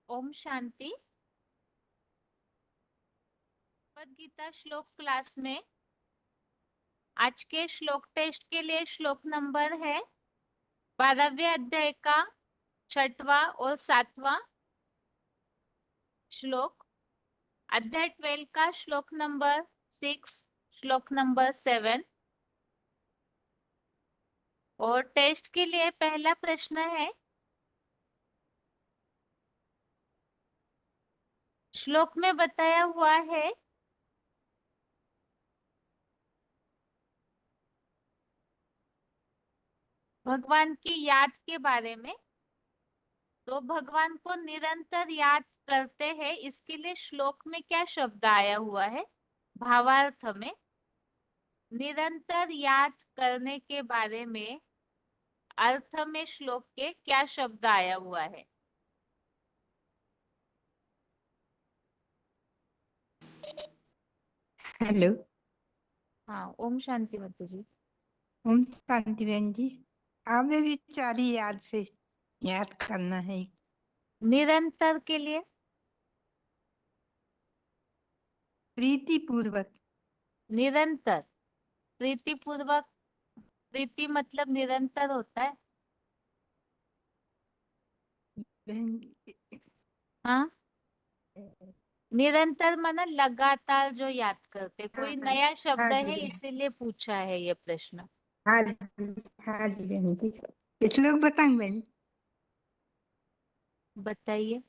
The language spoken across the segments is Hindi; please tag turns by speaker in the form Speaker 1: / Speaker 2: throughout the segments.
Speaker 1: ओम शांति। भगवद गीता श्लोक क्लास में आज के श्लोक टेस्ट के लिए श्लोक नंबर है 12वें अध्याय का 6वां और 7वां श्लोक, अध्याय 12 का श्लोक नंबर 6, श्लोक नंबर 7। और टेस्ट के लिए पहला प्रश्न है, श्लोक में बताया हुआ है भगवान की याद के बारे में। तो भगवान को निरंतर याद करते हैं, इसके लिए श्लोक में क्या शब्द आया हुआ है? भावार्थ में निरंतर याद करने के बारे में अर्थ में श्लोक के क्या शब्द आया हुआ है?
Speaker 2: हेलो।
Speaker 1: हाँ, ओम शांति माता जी।
Speaker 2: ओम शांति बहन जी। हमें भी चारी याद से याद करना है।
Speaker 1: निरंतर के लिए
Speaker 2: प्रीति पूर्वक।
Speaker 1: निरंतर, प्रीति पूर्वक। प्रीति मतलब निरंतर होता है।
Speaker 2: बहन
Speaker 1: हाँ, निरंतर माना लगातार जो याद करते। कोई
Speaker 2: हाँ
Speaker 1: नया शब्द
Speaker 2: हाँ
Speaker 1: है,
Speaker 2: जी बहन।
Speaker 1: इसीलिए पूछा है ये प्रश्न।
Speaker 2: हाँ जी, हाँ जी बहन जी। कुछ लोग बताएं बहन।
Speaker 1: बताइए।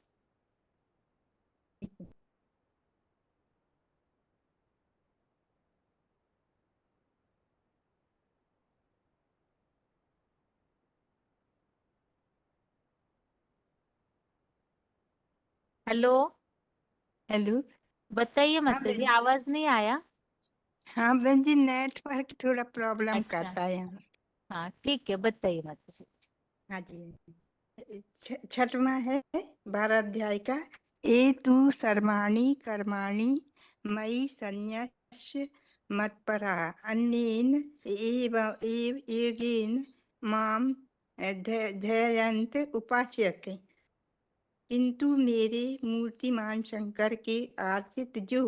Speaker 1: Hello,
Speaker 2: hello.
Speaker 1: बताइए
Speaker 2: हाँ
Speaker 1: माता जी,
Speaker 2: बहन।
Speaker 1: आवाज नहीं आया।
Speaker 2: हाँ बहन जी, नेटवर्क थोड़ा प्रॉब्लम
Speaker 1: अच्छा,
Speaker 2: करता है यहाँ।
Speaker 1: हाँ ठीक है, बताइए माता जी।
Speaker 2: हाँ जी। छठवां है 12 अध्याय का। ए तू सर्वाणि कर्माणि मयि संन्यस्य मत्परा अन्येन एव एगेन माम ध्ययन्त उपास्यते। किंतु मेरे मूर्तिमान शंकर के आश्रित जो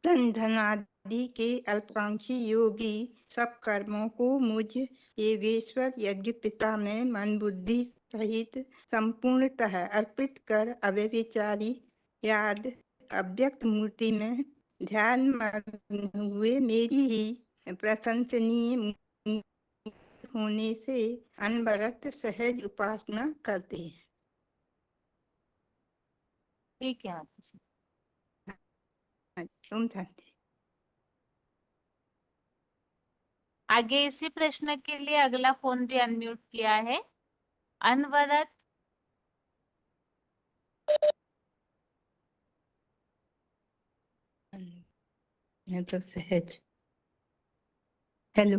Speaker 2: धन धनादि के अल्पांशी योगी सब कर्मों को मुझ योगेश्वर यज्ञ पिता में मन बुद्धि सहित संपूर्णतः अर्पित कर अव्यभिचारी याद अव्यक्त मूर्ति में ध्यान मग्न हुए मेरी ही प्रशंसनीय होने से अनवरत सहज उपासना करते हैं।
Speaker 1: ठीक है माता जी।
Speaker 2: ओम शांति।
Speaker 1: आगे इसी प्रश्न के लिए अगला फोन भी अनम्यूट किया है। अनवरत
Speaker 2: मैं तो सहज। हेलो।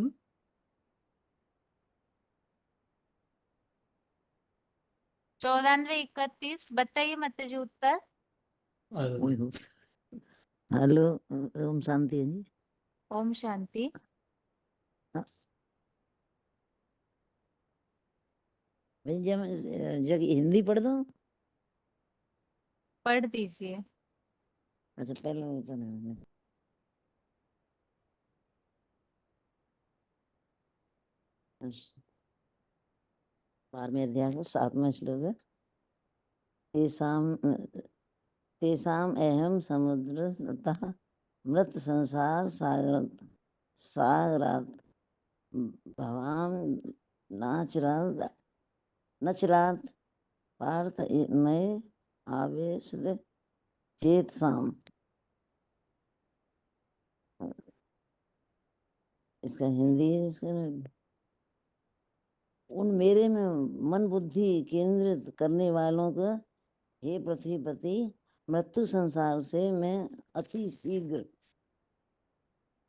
Speaker 1: 9431, बताइए माता जी उत्तर।
Speaker 3: हेलो, ओम शांति है जी।
Speaker 1: ओम शांति।
Speaker 3: हाँ, जब जग हिंदी पढ़ दो।
Speaker 1: पढ़ दीजिए।
Speaker 3: अच्छा, पहले तो नहीं। बारहवें अध्याय का 7वां श्लोक है। तेषाम अहम समुद्रतः मृत संसार सागरात भवाम नचरात पार्थ मय आवेश चेत साम। इसका हिंदी उन मेरे में मन बुद्धि केंद्रित करने वालों को हे पृथ्वीपति, मृत्यु संसार से मैं अति शीघ्र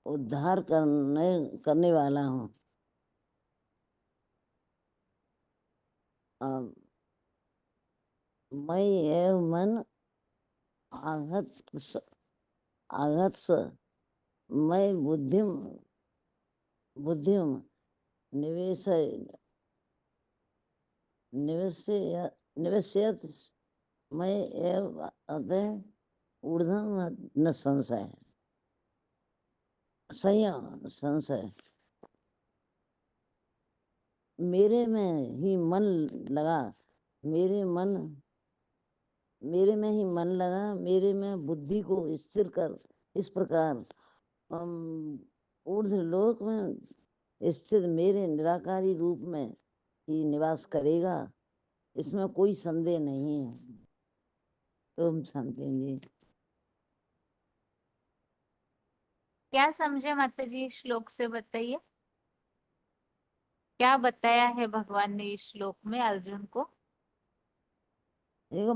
Speaker 3: उद्धार करने वाला हूँ। मैं एव मन आघत मैं बुद्धिम निवेश निवेशयत मैं एव अतः ऊर्ध्वं न संशय, संयम संशय, मेरे में ही मन लगा, मेरे में ही मन लगा, मेरे में बुद्धि को स्थिर कर, इस प्रकार ऊर्ध्व लोक में स्थित मेरे निराकारी रूप में ही निवास करेगा, इसमें कोई संदेह नहीं है। ओम शांति जी।
Speaker 1: क्या समझे माता जी इस श्लोक से, बताइए क्या बताया है भगवान ने इस श्लोक में अर्जुन को?
Speaker 3: देखो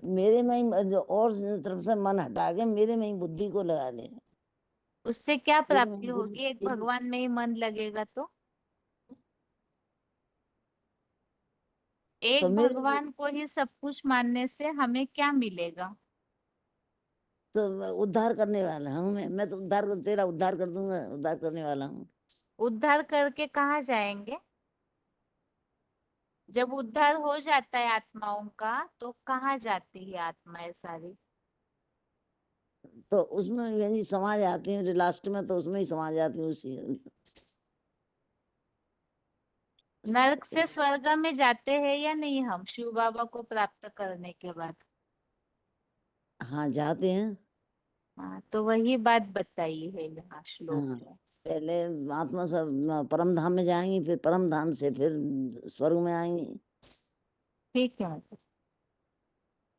Speaker 3: मेरे में ही जो और तरफ से मन हटा के मेरे में ही बुद्धि को लगा ले,
Speaker 1: उससे क्या
Speaker 3: मेरे में
Speaker 1: प्राप्ति
Speaker 3: ही बुद्धि
Speaker 1: होगी? एक भगवान में ही मन लगेगा तो
Speaker 3: तो
Speaker 1: एक
Speaker 3: मेरे
Speaker 1: भगवान को ही सब कुछ मानने से हमें क्या मिलेगा?
Speaker 3: तो उद्धार करने वाला हूँ मैं तो तेरा उद्धार कर दूंगा, उद्धार करने वाला हूँ।
Speaker 1: उद्धार करके कहाँ जाएंगे? जब उद्धार हो जाता है आत्माओं का तो कहाँ जाती है आत्माएं सारी?
Speaker 3: तो उसमें यानी समा जाती हूँ लास्ट में, तो उसमें ही समा जाती हूँ उसी।
Speaker 1: नरक से स्वर्ग में जाते हैं या नहीं हम शिव बाबा को प्राप्त करने के बाद?
Speaker 3: हाँ जाते हैं।
Speaker 1: हाँ, तो वही बात बताई है यहाँ श्लोक
Speaker 3: हाँ
Speaker 1: में।
Speaker 3: पहले आत्मा सब परम धाम में जाएंगी, फिर परम धाम से फिर स्वर्ग में आएंगी।
Speaker 1: ठीक है मतलब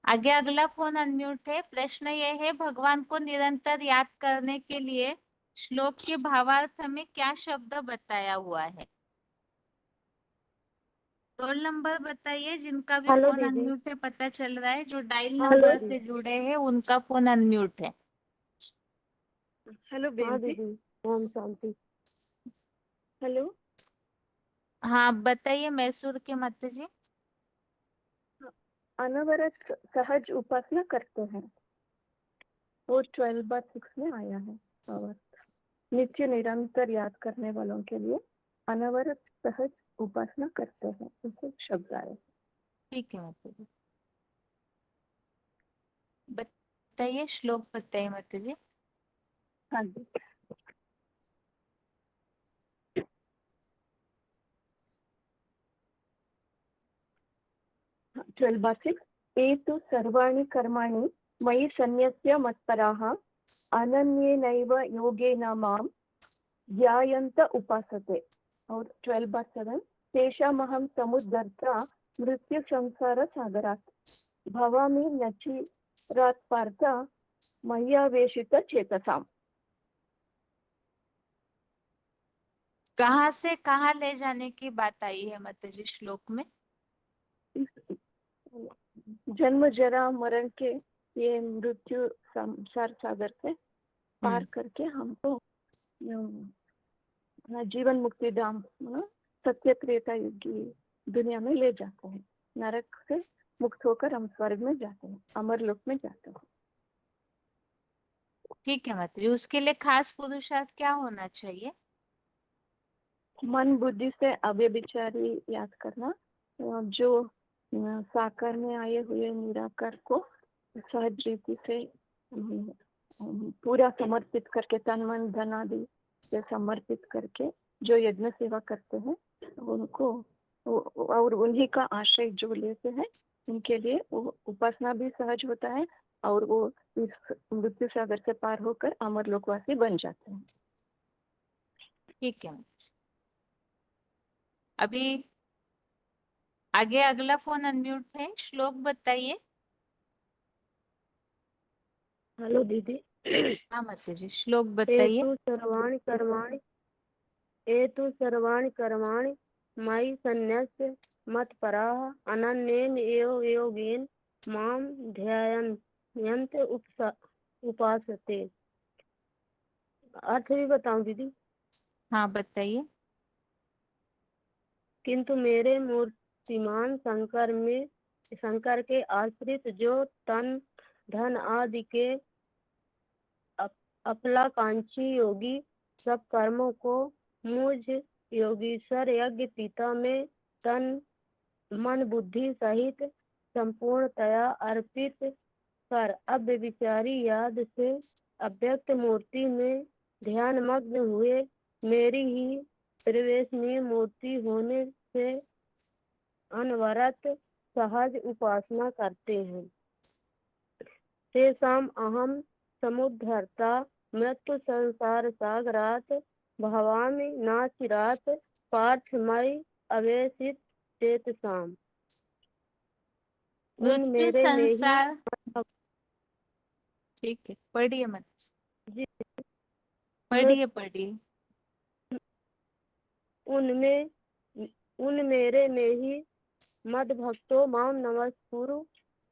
Speaker 1: आगे अगला फोन अनम्यूट है। प्रश्न ये है, भगवान को निरंतर याद करने के लिए श्लोक के भावार्थ में क्या शब्द बताया हुआ है? रोल नंबर बताइए, जिनका भी
Speaker 4: हेलो
Speaker 1: फोन
Speaker 4: दीदी।
Speaker 1: अनम्यूट है पता चल रहा है, जो डायल
Speaker 4: हेलो
Speaker 1: नंबर
Speaker 4: दीदी।
Speaker 1: से जुड़े हैं उनका फोन अनम्यूट है।
Speaker 4: हेलो हाँ दीदी, ओम शांति। हेलो।
Speaker 1: हाँ बताइए मैसूर के माता जी।
Speaker 4: अनवरत सहज उपासना करते हैं, वो 12/6 में आया है। और नित्य निरंतर याद करने वालों के लिए अनवरत सहज उपासना करते हैं, इसे शब्द आए।
Speaker 1: ठीक है माता जी, बताइए श्लोक बताइए माता जी।
Speaker 4: हाँ जी। 12/6 एतु सर्वाणि कर्माणि मयि सन्न्यस्य मत्पराः अनन्येनैव योगेन मां ध्यायन्त उपासते। और 12/7 तेषामहं समुद्धर्ता मृत्यु संसार सागरात् भवामि नचिरात् पार्थ मय्यावेशित चेतसाम्।
Speaker 1: कहाँ से कहाँ ले जाने की बात आई है माता जी श्लोक में?
Speaker 4: जन्म जरा मरण के ये मृत्यु संसार सागर से पार करके हमको जीवन मुक्ति धाम सत्य त्रेता युग की दुनिया में ले जाते हैं। नरक से मुक्त होकर हम स्वर्ग में जाते हैं, अमर लोक में जाते हैं।
Speaker 1: ठीक है माता जी, उसके लिए खास पुरुषार्थ क्या होना चाहिए?
Speaker 4: मन बुद्धि से अव्यभिचारी याद करना, जो साकार में आए हुए निराकार को सहज रीति से पूरा समर्पित करके, तन मन धन आदि से समर्पित करके जो यज्ञ सेवा करते हैं उनको, और उन्हीं का आश्रय जो लेते हैं उनके लिए वो उपासना भी सहज होता है, और वो इस मृत्यु सागर से पार होकर अमर लोकवासी बन जाते हैं।
Speaker 1: ठीक है माता जी। अभी आगे अगला फोन अनम्यूट है, श्लोक बताइए।
Speaker 4: हेलो दीदी।
Speaker 1: हाँ माता जी श्लोक बताइए।
Speaker 4: एतु सर्वाणि कर्माणि मयि सन्न्यस्य मत्पराः अनन्येन एव योगेन मां ध्यायन्त उपासते। अर्थ भी बताऊं दीदी?
Speaker 1: हाँ बताइए।
Speaker 4: किंतु मेरे मूर्तिमान शंकर के आश्रित जो तन धन आदि के अपलाकांक्षी योगी सब कर्मों को मुझ योगीश्वर यज्ञ पिता में तन मन बुद्धि सहित
Speaker 5: संपूर्णतया अर्पित कर अव्यभिचारी याद से अव्यक्त मूर्ति में ध्यानमग्न हुए मेरी ही प्रवेशनीय मूर्ति होने से अनवरत सहज उपासना करते हैं। तेषाम् अहम समुद्धर्ता मृत्यु संसार सागरात भवामि नाचिरात पार्थमयि अवेशित चेतसाम। उन
Speaker 1: मृत्यु
Speaker 5: मेरे में ही
Speaker 1: संसार, ठीक है, पढ़िए मत,
Speaker 5: जी,
Speaker 1: पढ़िए।
Speaker 5: उनमें उन मेरे में ही मद भक्तो माम नमस्कुरु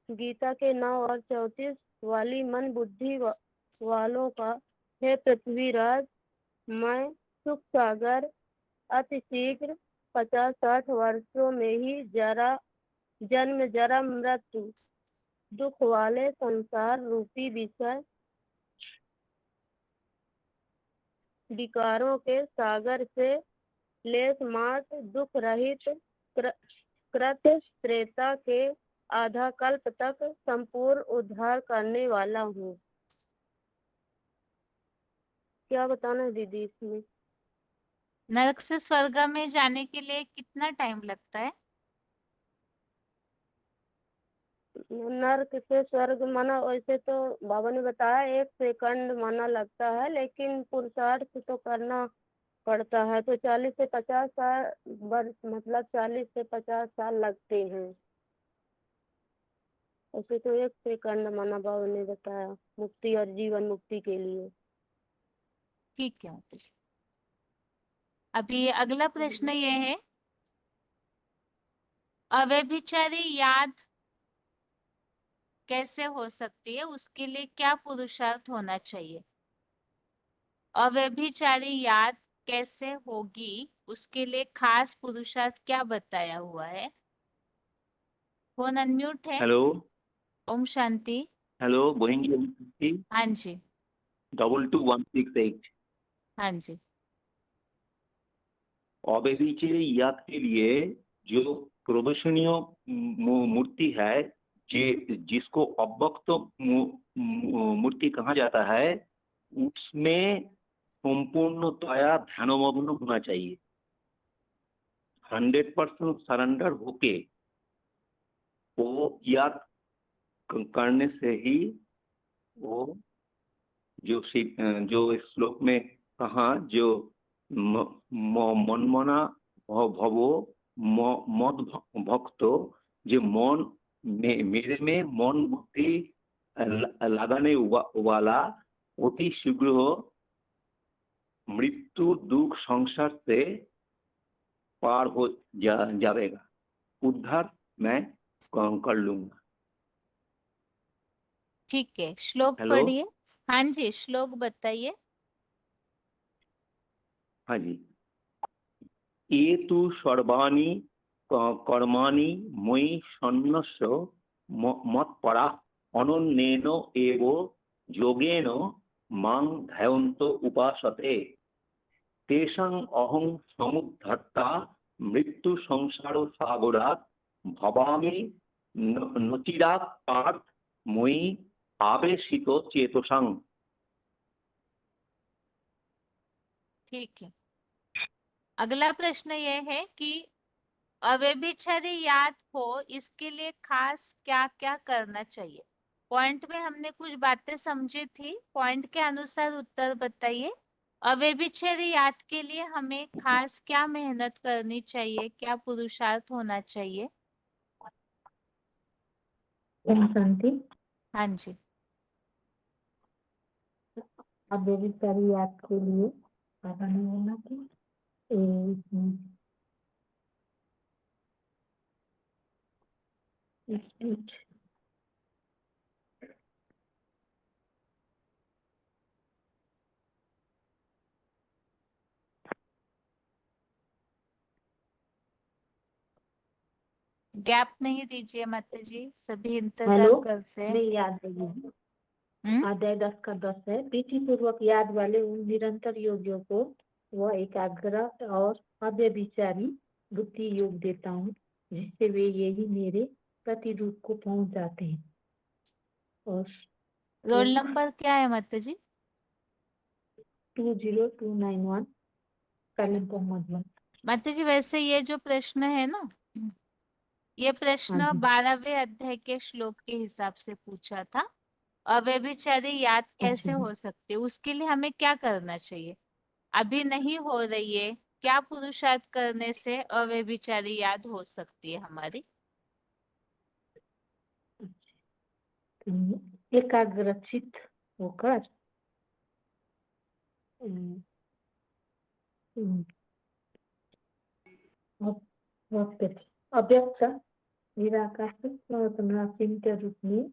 Speaker 5: गीता के 9 और 34 वाली मन बुद्धि वालों का हे पृथ्वीराज, मैं सुख सागर अति शीघ्र 50-60 वर्षों में ही जन्म जरा मृत्यु दुख वाले संसार रूपी विषय विकारों के सागर से लेस मात्र दुख रहित कृत्य त्रेता के आधा कल्प तक संपूर्ण उद्धार करने वाला हूँ। क्या बताना है दीदी इसमें?
Speaker 1: नरक से स्वर्ग में जाने के लिए कितना टाइम लगता है?
Speaker 5: नर्क से स्वर्ग माना वैसे तो बाबा ने बताया 1 सेकंड माना लगता है, लेकिन पुरुषार्थ तो करना पड़ता है तो 40 से 50 साल वर्ष, मतलब 40 से 50 साल लगते हैं। ऐसे तो 1 सेकंड माना बाबा ने बताया मुक्ति और जीवन मुक्ति के लिए।
Speaker 1: ठीक है माताजी। अभी अगला प्रश्न ये है, अव्यभिचारी याद कैसे हो सकती है, उसके लिए क्या पुरुषार्थ होना चाहिए? अव्यभिचारी याद कैसे होगी, उसके लिए खास पुरुषार्थ क्या बताया हुआ है? फोन अनम्यूट है।
Speaker 6: हेलो
Speaker 1: ओम शांति।
Speaker 6: हेलो गोहिंगी
Speaker 1: हाँ जी,
Speaker 6: 22168।
Speaker 1: हाँ जी।
Speaker 6: अव्यभिचारी याद के लिए जो प्रदर्शनीय मूर्ति है, जिसको अव्यक्त मूर्ति कहा जाता है, उसमें संपूर्णतया ध्यानमग्न होना चाहिए। 100% सरेंडर होके वो याद करने से ही वो जो इस श्लोक में कहा, जो मनमना भवो मद भक्तो, जो मन मेरे में मन बुद्धि लगाने वाला अति शीघ्र मृत्यु दुख संसार से पार हो जाएगा, उद्धार मैं कर लूंगा।
Speaker 1: ठीक है, श्लोक
Speaker 6: हेलो,
Speaker 1: पढ़िए। हाँ जी, श्लोक बताइए।
Speaker 6: हाँ जी। ये तु सर्वाणि कर्माणि मयि सन्न्यस्य मत्परा अनन्येन एव योगेन मां ध्यायन्तो उपासते तेषां अहं समुद्धर्ता मृत्यु संसार सागरात् भवामि नचिरात् पार्थ मयि आवेशितो चेतसां।
Speaker 1: ठीक है, अगला प्रश्न ये है कि अव्यभिचारी याद हो, इसके लिए खास क्या क्या करना चाहिए? पॉइंट में हमने कुछ बातें समझी थी, पॉइंट के अनुसार उत्तर बताइए। अव्यभिचारी याद के लिए हमें खास क्या मेहनत करनी चाहिए, क्या पुरुषार्थ होना चाहिए?
Speaker 7: ओम शांति।
Speaker 1: हाँ जी।
Speaker 7: अव्यभिचारी याद के लिए पता नहीं होना कि
Speaker 1: गैप नहीं दीजिए माता जी, सभी इंतजार
Speaker 7: हेलो,
Speaker 1: करते हैं।
Speaker 7: नहीं याद है। अध्याय 10 का 10 है, प्रीति पूर्वक याद वाले उन निरंतर योगियों को वह एकाग्र और अव्यभिचारी बुद्धि योग देता हूँ, जिससे वे यही मेरे प्रतिरूप को पहुंच जाते हैं। और
Speaker 1: रोल नंबर क्या है माता जी?
Speaker 7: 20291 कालिंपोंग मधुबन।
Speaker 1: माता जी वैसे ये जो प्रश्न है ना, ये
Speaker 7: हाँ
Speaker 1: प्रश्न
Speaker 7: जी
Speaker 1: 12वें अध्याय के श्लोक के हिसाब से पूछा था। अव्यभिचारी याद कैसे
Speaker 7: अच्छा
Speaker 1: हो सकती है, उसके लिए हमें क्या करना चाहिए? अभी नहीं हो रही है, क्या पुरुषार्थ करने से अव्यभिचारी याद हो सकती है हमारी?
Speaker 7: एकाग्रचित होकर अम, अम, अव्यक्त निराकार चिंत्य रूप में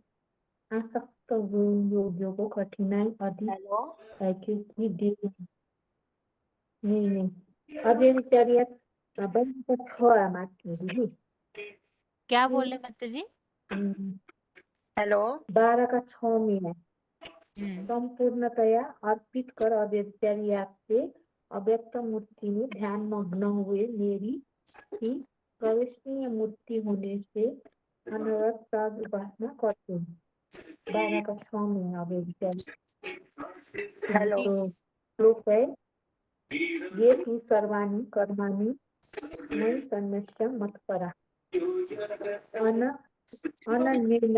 Speaker 7: आसक्त हुए योगियों को कठिनाई अधिक
Speaker 8: हेलो
Speaker 7: है क्योंकि नहीं अव्यभिचारिया बंद तो थोड़ा मात दीदी
Speaker 1: क्या बोले माता जी?
Speaker 7: 12 का 6 में है
Speaker 1: हम्म,
Speaker 7: संपूर्णतया अर्पित कर अव्यभिचारी आपसे अव्यक्त मूर्ति में ध्यान मग्न हुए मेरी ही प्रवेशनीय मूर्ति होने से अनवरत साध उपासना करते हैं। 12 का 6 में है अव्यभिचारी।
Speaker 8: हेलो
Speaker 7: तो श्लोक है ये तू सर्वाणी कर्माणि मयि सन्न्यस्य मत्परा अनन्येन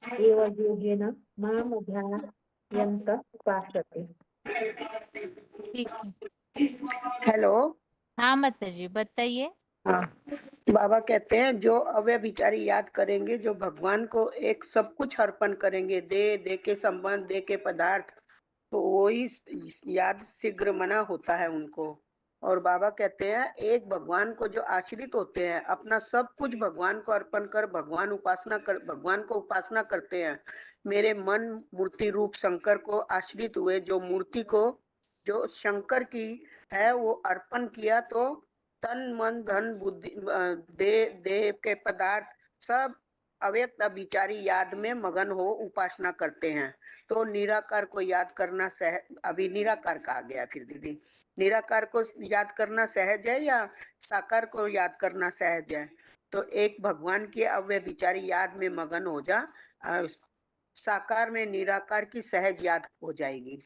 Speaker 7: एव योगेन माम ध्यायन्त उपासते।
Speaker 1: ठीक है।
Speaker 8: हेलो
Speaker 1: हाँ माता जी बताइए।
Speaker 8: हाँ बाबा कहते हैं जो अव्यभिचारी याद करेंगे, जो भगवान को एक सब कुछ अर्पण करेंगे, दे के संबंध, दे के पदार्थ, तो वही याद शीघ्र मना होता है उनको। और बाबा कहते हैं एक भगवान को जो आश्रित होते हैं, अपना सब कुछ भगवान को अर्पण कर भगवान को उपासना करते हैं। मेरे मन मूर्ति रूप शंकर को आश्रित हुए, जो मूर्ति को जो शंकर की है वो अर्पण किया, तो तन मन धन बुद्धि देह के पदार्थ सब अव्यक्त अभिचारी याद में मगन हो उपासना करते हैं। तो निराकार को याद करना अभी निराकार का आ गया फिर दीदी, निराकार को याद करना सहज है या साकार को याद करना सहज है? तो एक भगवान की अव्यभिचारी याद में मगन हो जा, साकार में निराकार की सहज याद हो जाएगी।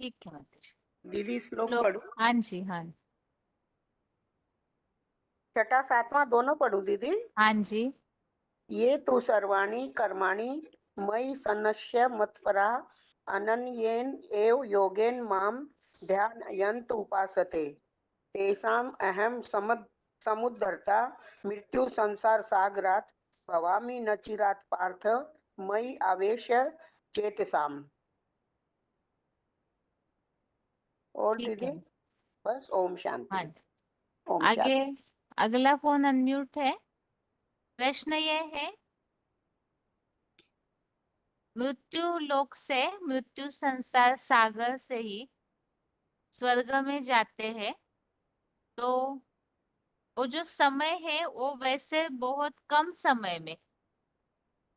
Speaker 1: ठीक है माता जी।
Speaker 8: दीदी श्लोक
Speaker 1: श्लोक,
Speaker 8: पढ़ू?
Speaker 1: हाँ जी हाँ।
Speaker 8: छठा सातवां दोनों पढ़ू दीदी?
Speaker 1: हाँ जी।
Speaker 8: ये तो सर्वाणि कर्माणि मयि सन्न्यस्य मत्परा अनन्येन एव योगेन माम ध्यायन्त उपासते तेषाम् अहं समुद्धर्ता मृत्यु संसार सागरात् भवामि न चिरात् पार्थ मयि आवेश्य चेतसाम्। और
Speaker 1: ठीक
Speaker 8: दीदी
Speaker 1: है।
Speaker 8: बस ओम शांति।
Speaker 1: हाँ,
Speaker 8: ओम
Speaker 1: आगे
Speaker 8: शांति।
Speaker 1: अगला फोन अनम्यूट है। प्रश्न ये है, मृत्यु लोक से, मृत्यु संसार सागर से ही स्वर्ग में जाते हैं, तो वो जो समय है वो वैसे बहुत कम समय में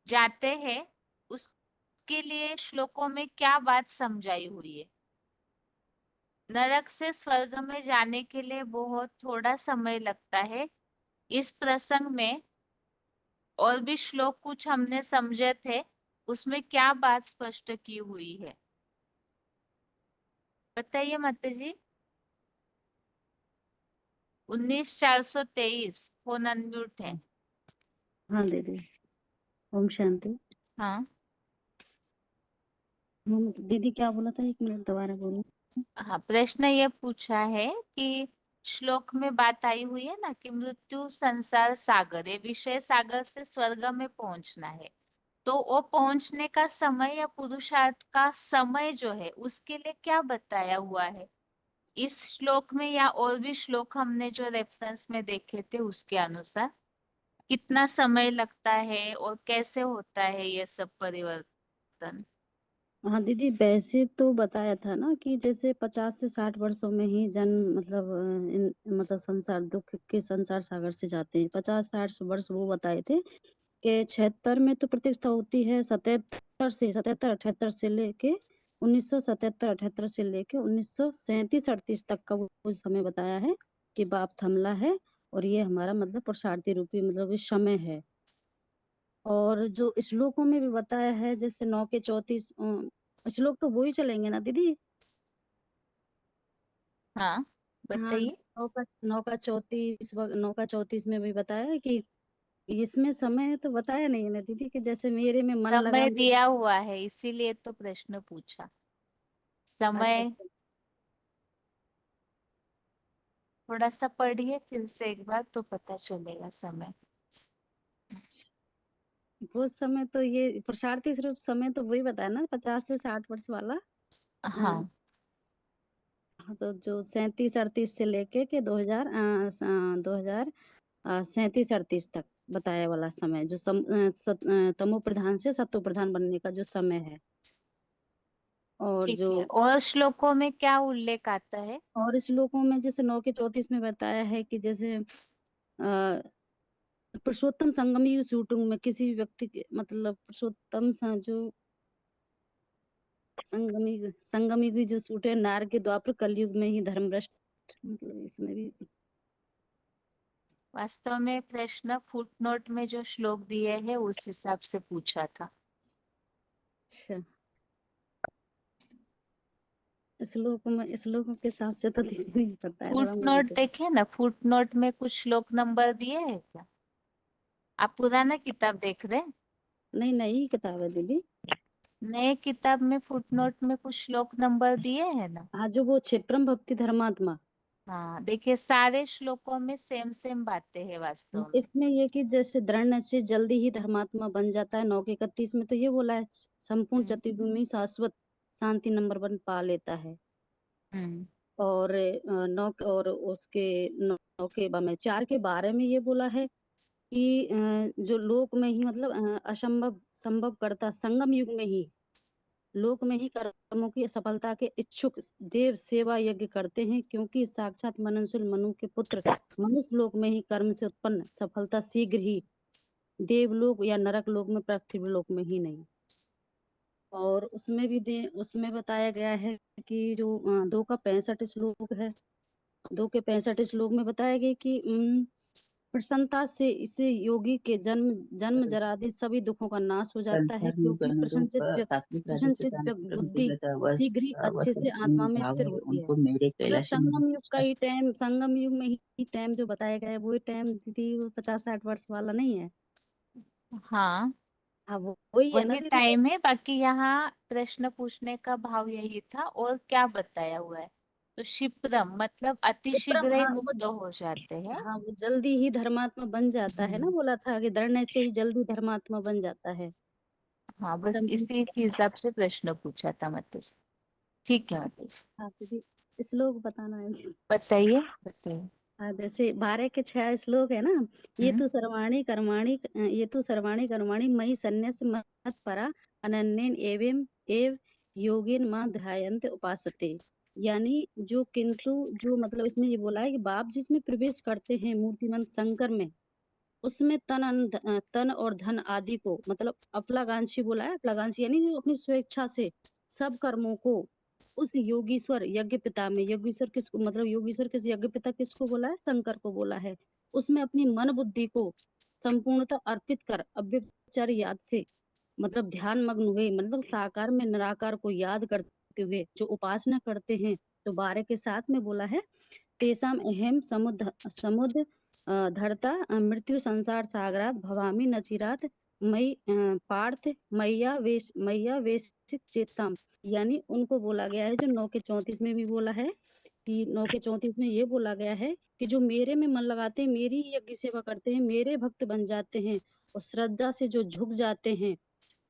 Speaker 1: जाते हैं, उसके लिए श्लोकों में क्या बात समझाई हुई है? नरक से स्वर्ग में जाने के लिए बहुत थोड़ा समय लगता है। इस प्रसंग में और भी श्लोक कुछ हमने समझे थे, उसमें क्या बात स्पष्ट की हुई है बताइए माता जी। 19423 फोन अनम्यूट है।
Speaker 9: हाँ दीदी ओम शांति।
Speaker 1: हाँ
Speaker 9: दीदी क्या बोला था, एक मिनट दोबारा बोलो।
Speaker 1: हाँ, प्रश्न ये पूछा है कि श्लोक में बात आई हुई है ना कि मृत्यु संसार सागर, ये विषय सागर से स्वर्ग में पहुंचना है, तो वो पहुंचने का समय या पुरुषार्थ का समय जो है उसके लिए क्या बताया हुआ है इस श्लोक में, या और भी श्लोक हमने जो रेफरेंस में देखे थे उसके अनुसार कितना समय लगता है और कैसे होता है ये सब परिवर्तन?
Speaker 9: हाँ दीदी वैसे तो बताया था ना कि जैसे 50 से 60 वर्षों में ही जन्म मतलब मतलब संसार दुख के संसार सागर से जाते हैं। 50-60 वर्ष वो बताए थे कि 76 में तो प्रतिष्ठा होती है, 77-78 से लेके 1977-78 से लेके 1937-38 तक का वो समय बताया है कि बाप थमला है और ये हमारा मतलब पुरुषार्थी रूपी मतलब ये समय है। और जो श्लोकों में भी बताया है जैसे 9 के 34 श्लोक तो वो ही चलेंगे ना दीदी?
Speaker 1: हाँ
Speaker 9: हाँ,
Speaker 1: बताइए।
Speaker 9: 9 का 34 में भी बताया है कि इसमें समय तो बताया नहीं है ना दीदी कि जैसे मेरे में मन
Speaker 1: समय
Speaker 9: लगाने।
Speaker 1: दिया हुआ है इसीलिए तो प्रश्न पूछा।
Speaker 9: अच्छा
Speaker 1: समय
Speaker 9: अच्छा,
Speaker 1: थोड़ा सा पढ़िए फिर से एक बार तो पता चलेगा समय।
Speaker 9: वो समय तो ये पुरुषार्थी स्वरूप समय तो वही बताया ना 50 से 60 वर्ष वाला। हाँ,
Speaker 1: हाँ
Speaker 9: तो जो 37-38 से लेके के 2037-38 तक बताया वाला समय जो तमो प्रधान से सत्व प्रधान बनने का जो समय है। और
Speaker 1: ठीक
Speaker 9: जो
Speaker 1: है, और श्लोकों में क्या उल्लेख आता है?
Speaker 9: और श्लोकों में जैसे 9 के 34 में बताया है कि जैसे पुरुषोत्तम संगमी शूटिंग में किसी भी व्यक्ति के मतलब पुरुषोत्तम जो संगमी की जो सूट है नार के द्वापर कलयुग में ही धर्म भ्रष्ट मतलब इसमें भी।
Speaker 1: वास्तव में प्रश्न फुटनोट में जो श्लोक दिए हैं उस हिसाब से पूछा था।
Speaker 9: अच्छा, श्लोकों के हिसाब से तो नहीं पता है थोड़ा मुझे
Speaker 1: फुटनोट
Speaker 9: तो।
Speaker 1: देखे ना, फुटनोट में कुछ श्लोक नंबर दिए हैं क्या? आप पुराना किताब देख रहे हैं?
Speaker 9: नहीं नई किताब है दीदी।
Speaker 1: नए किताब में फुटनोट में कुछ श्लोक नंबर दिए हैं ना।
Speaker 9: हाँ जो वो क्षिप्रम भक्ति धर्मात्मा।
Speaker 1: हाँ देखिए, सारे श्लोकों में सेम सेम बातें हैं वास्तव में।
Speaker 9: इसमें ये कि जैसे दृढ़ निश्चय जल्दी ही धर्मात्मा बन जाता है 9 के 31 में तो ये बोला है संपूर्ण
Speaker 1: हम्म
Speaker 9: चतुर्भुमी शाश्वत शांति नंबर 1 पा लेता है।
Speaker 1: हम्म
Speaker 9: और 9 और उसके 9 के में 4 के 12 में ये बोला है कि जो लोक में ही मतलब असंभव संभव करता संगम युग में ही लोक में ही कर्मों की सफलता के इच्छुक देव सेवा यज्ञ करते हैं क्योंकि साक्षात मननशील मनु के पुत्र मनुष्य लोक में ही कर्म से उत्पन्न सफलता शीघ्र ही देवलोक या नरक लोक में पृथ्वी लोक में ही नहीं। और उसमें बताया गया है कि जो 2 का 65 श्लोक है 2 के 65 श्लोक में बताया गया कि प्रसन्नता से इसे योगी के जन्म जरादि सभी दुखों का नाश हो जाता है क्योंकि प्रसन्नचित बुद्धि शीघ्र ही अच्छे से आत्मा में स्थिर होती है। मतलब संगम युग में ही टाइम जो बताया गया है वही टाइम दीदी 50-60 वर्ष वाला नहीं है।
Speaker 1: हाँ
Speaker 9: हाँ वही है ना
Speaker 1: वही
Speaker 9: दीदी।
Speaker 1: टाइम है, बाकी यहाँ प्रश्न पूछने का भाव यही था। और क्या बताया हुआ है? तो क्षिप्रम मतलब अतिशीघ्र ही
Speaker 9: हाँ
Speaker 1: मुक्त हो जाते हैं।
Speaker 9: हाँ वो जल्दी ही धर्मात्मा बन जाता है ना
Speaker 1: हम्म,
Speaker 9: बोला था कि दृढ़ से ही जल्दी धर्मात्मा बन जाता है।
Speaker 1: हाँ बस
Speaker 9: संपूर्ण
Speaker 1: इसी के हिसाब से प्रश्न पूछा था मतलब। ठीक है मतलब,
Speaker 9: हाँ दीदी श्लोक बताना है।
Speaker 1: बताइए बताइए।
Speaker 9: हाँ जैसे 12 के 6 श्लोक है ना।
Speaker 1: हम्म
Speaker 9: ये तो सर्वाणी कर्माणि मयि सन्न्यास मत परा अनन्येन एवं एव योगेन मां ध्यायन्ते उपासते। यानी जो किंतु जो मतलब इसमें ये बोला है कि बाप जिसमें प्रवेश करते हैं मूर्तिमंत शंकर में उसमें तन और धन आदि को मतलब अफलागांशी बोला है। अफलागांशी यानी जो अपनी स्वेच्छा से सब कर्मों को उस योगीश्वर यज्ञ पिता में योगीश्वर किसको मतलब योगीश्वर किस यज्ञ पिता किसको बोला है शंकर को बोला है। उसमें अपनी मन बुद्धि को संपूर्णतः अर्पित कर अव्यभिचार याद से मतलब ध्यान मग्न हुए मतलब साकार में निराकार को याद करते हुए जो उपासना करते हैं। तो 12 के 7 में बोला है तेषाम अहम समुद्र धरता मृत्यु संसार सागरात भवामी नचिरात मई पार्थ मैया वेशित चेतसाम। यानी उनको बोला गया है जो 9 के 34 में भी बोला है कि 9 के 34 में ये बोला गया है कि जो मेरे में मन लगाते हैं मेरी ही यज्ञ सेवा करते हैं मेरे भक्त बन जाते हैं और श्रद्धा से जो झुक जाते हैं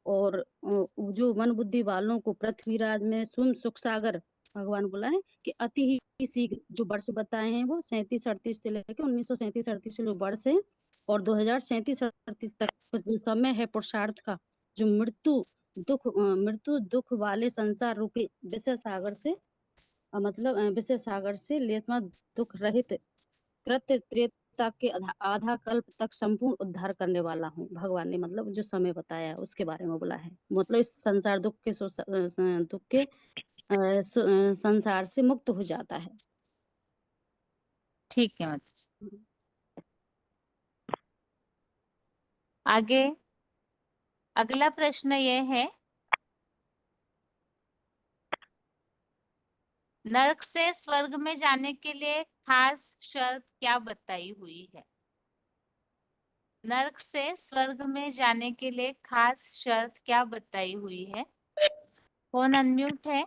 Speaker 9: और जो मन बुद्धि वालों को पृथ्वीराज में सुख सागर भगवान बोला है कि अति ही शीघ्र जो वर्ष बताए हैं वो 37-38 से लेकर 1937-38 जो वर्ष है और 2037-38 तक का जो समय है पुरुषार्थ का जो मृत्यु दुख वाले संसार रूपी विषय सागर से मतलब विषय सागर से लेतमा दुख रहित कृत्य त्रेता के आधा कल्प तक संपूर्ण उद्धार करने वाला हूँ। भगवान ने मतलब जो समय बताया है उसके बारे में बोला है मतलब इस संसार दुख के संसार से मुक्त हो जाता है।
Speaker 1: ठीक है मतलब। आगे अगला प्रश्न ये है, नरक से स्वर्ग में जाने के लिए खास शर्त क्या बताई हुई है? नरक से स्वर्ग में जाने के लिए खास शर्त क्या बताई हुई है? फोन अनम्यूट है।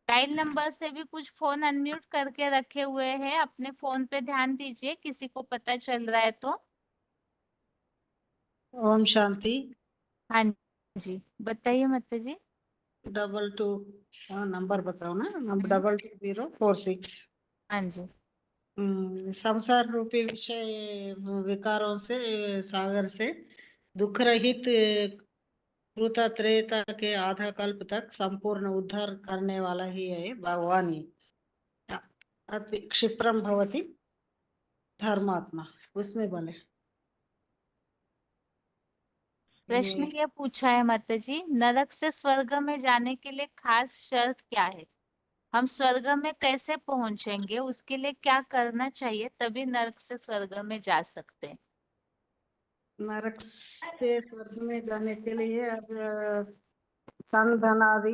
Speaker 1: डायल नंबर से भी कुछ फोन अनम्यूट करके रखे हुए हैं, अपने फोन पे ध्यान दीजिए, किसी को पता चल रहा है तो।
Speaker 10: ओम शांति।
Speaker 1: हाँ जी, बताइए माता जी।
Speaker 10: 22 नंबर बताओ ना,
Speaker 1: हम्म।
Speaker 10: 222046।
Speaker 1: हाँ जी।
Speaker 10: संसार रूपी विषय विकारों से सागर से दुख रहित कृत त्रेता के आधा कल्प तक संपूर्ण उद्धार करने वाला ही है भगवान ही। अति क्षिप्रम भवति धर्मात्मा, उसमें बोले
Speaker 1: प्रश्न
Speaker 10: ये
Speaker 1: ये पूछा है माता जी, नरक से स्वर्ग में जाने के लिए खास शर्त क्या है? हम स्वर्ग में कैसे पहुंचेंगे, उसके लिए क्या करना चाहिए तभी नरक से स्वर्ग में जा सकते हैं?
Speaker 10: नरक से स्वर्ग में जाने के लिए अब तन धन आदि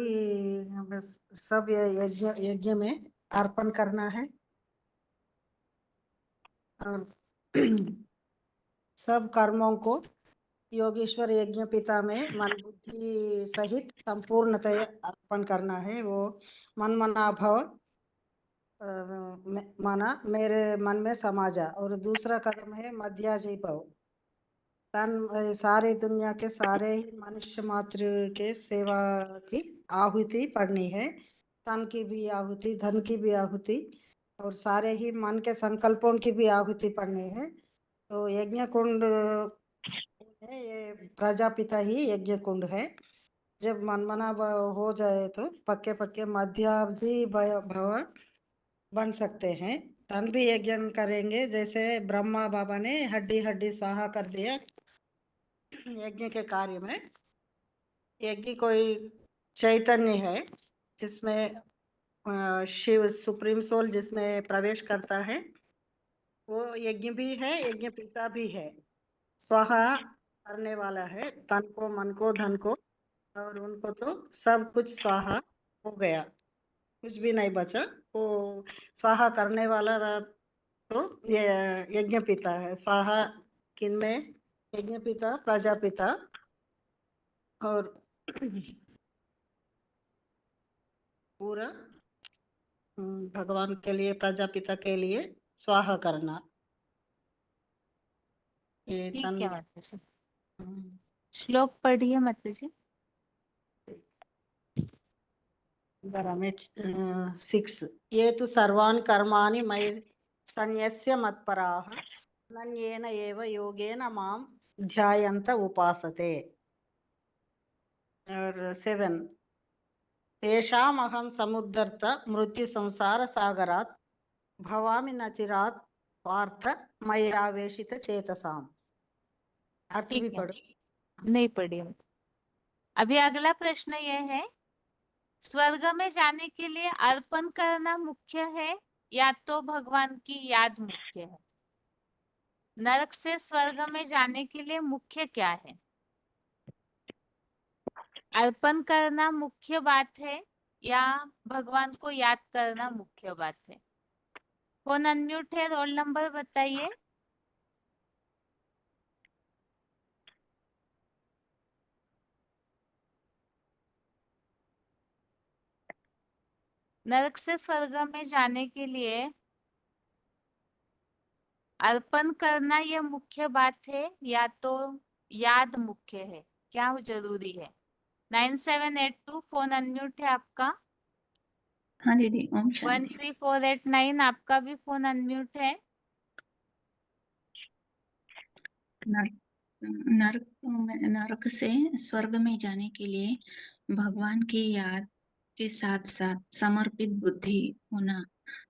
Speaker 10: बस सब यज्ञ यज्ञ में अर्पण करना है और सब कर्मों को योगेश्वर यज्ञ पिता में मन बुद्धि सहित संपूर्णतः अर्पण करना है। वो मन मना भव माना मेरे मन में समा जा। और दूसरा कदम है मध्याजी भव, तन सारे दुनिया के सारे ही मनुष्य मात्र के सेवा की आहुति पड़नी है, तन की भी आहुति, धन की भी आहुति और सारे ही मन के संकल्पों की भी आहुति पड़नी है। तो यज्ञ कुंड है, ये प्रजापिता ही यज्ञ कुंड है। जब मनमना हो जाए तो पक्के पक्के मध्याजी भव बन सकते हैं। तन भी यज्ञ करेंगे, जैसे ब्रह्मा बाबा ने हड्डी हड्डी स्वाहा कर दिया यज्ञ के कार्य में। यज्ञ कोई चैतन्य है जिसमें शिव सुप्रीम सोल जिसमें प्रवेश करता है, वो यज्ञ भी है, यज्ञ पिता भी है, स्वाहा करने वाला है तन को, मन को, धन को, और उनको तो सब कुछ स्वाहा हो गया, कुछ भी नहीं बचा। वो स्वाहा करने वाला तो ये यज्ञ पिता है। स्वाहा किनमें? यज्ञ पिता, प्रजापिता और पूरा भगवान के लिए, प्रजापिता के लिए स्वाहा करना। ये
Speaker 1: ठीक
Speaker 10: तन
Speaker 1: है माता जी। श्लोक पढ़िए माता जी।
Speaker 10: 6 ये तो सर्वान् कर्माणि मयि सन्यस्य मत्पराः अनन्येन एव योगेन मां ध्यायन्त उपासते। और 7 तेषाम् अहं समुद्धर्त मृत्यु संसार सागरात् भवामि न चिरात् पार्थ मय्यावेशित चेतसाम्। अर्थ भी
Speaker 1: ठीक है,
Speaker 10: पढ़ो।
Speaker 1: नहीं पढ़ी हूँ। अभी अगला प्रश्न यह है, स्वर्ग में जाने के लिए अर्पण करना मुख्य है या तो भगवान की याद मुख्य है? नरक से स्वर्ग में जाने के लिए मुख्य क्या है? अर्पण करना मुख्य बात है या भगवान को याद करना मुख्य बात है? फोन अनम्यूट है, रोल नंबर बताइए। नरक से स्वर्ग में जाने के लिए अर्पण करना यह मुख्य बात है या तो याद मुख्य है? क्या वो जरूरी है? 9782 फोन अनम्यूट है आपका।
Speaker 11: हाँ दीदी, ओम शांति।
Speaker 1: 13489 आपका भी फोन अनम्यूट है।
Speaker 11: नरक से स्वर्ग में जाने के लिए भगवान की याद के साथ साथ समर्पित बुद्धि होना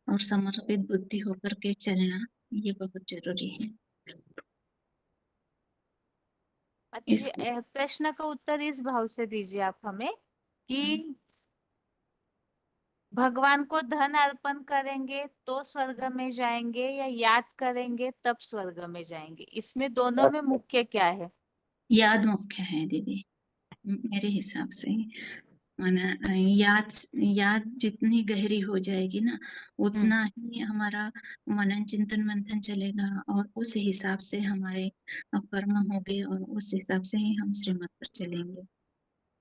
Speaker 11: और समर्पित बुद्धि होकर के चलना, ये बहुत जरूरी है।
Speaker 1: जी, प्रश्न का उत्तर इस भाव से दीजिए आप हमें कि भगवान को धन अर्पण करेंगे तो स्वर्ग में जाएंगे या याद करेंगे तब स्वर्ग में जाएंगे, इसमें दोनों में मुख्य क्या है?
Speaker 11: याद मुख्य है दीदी, मेरे हिसाब से। माना याद याद जितनी गहरी हो जाएगी ना, उतना ही हमारा मनन चिंतन मंथन चलेगा और उस हिसाब से हमारे कर्म होंगे और उस हिसाब से ही हम श्रीमत पर चलेंगे।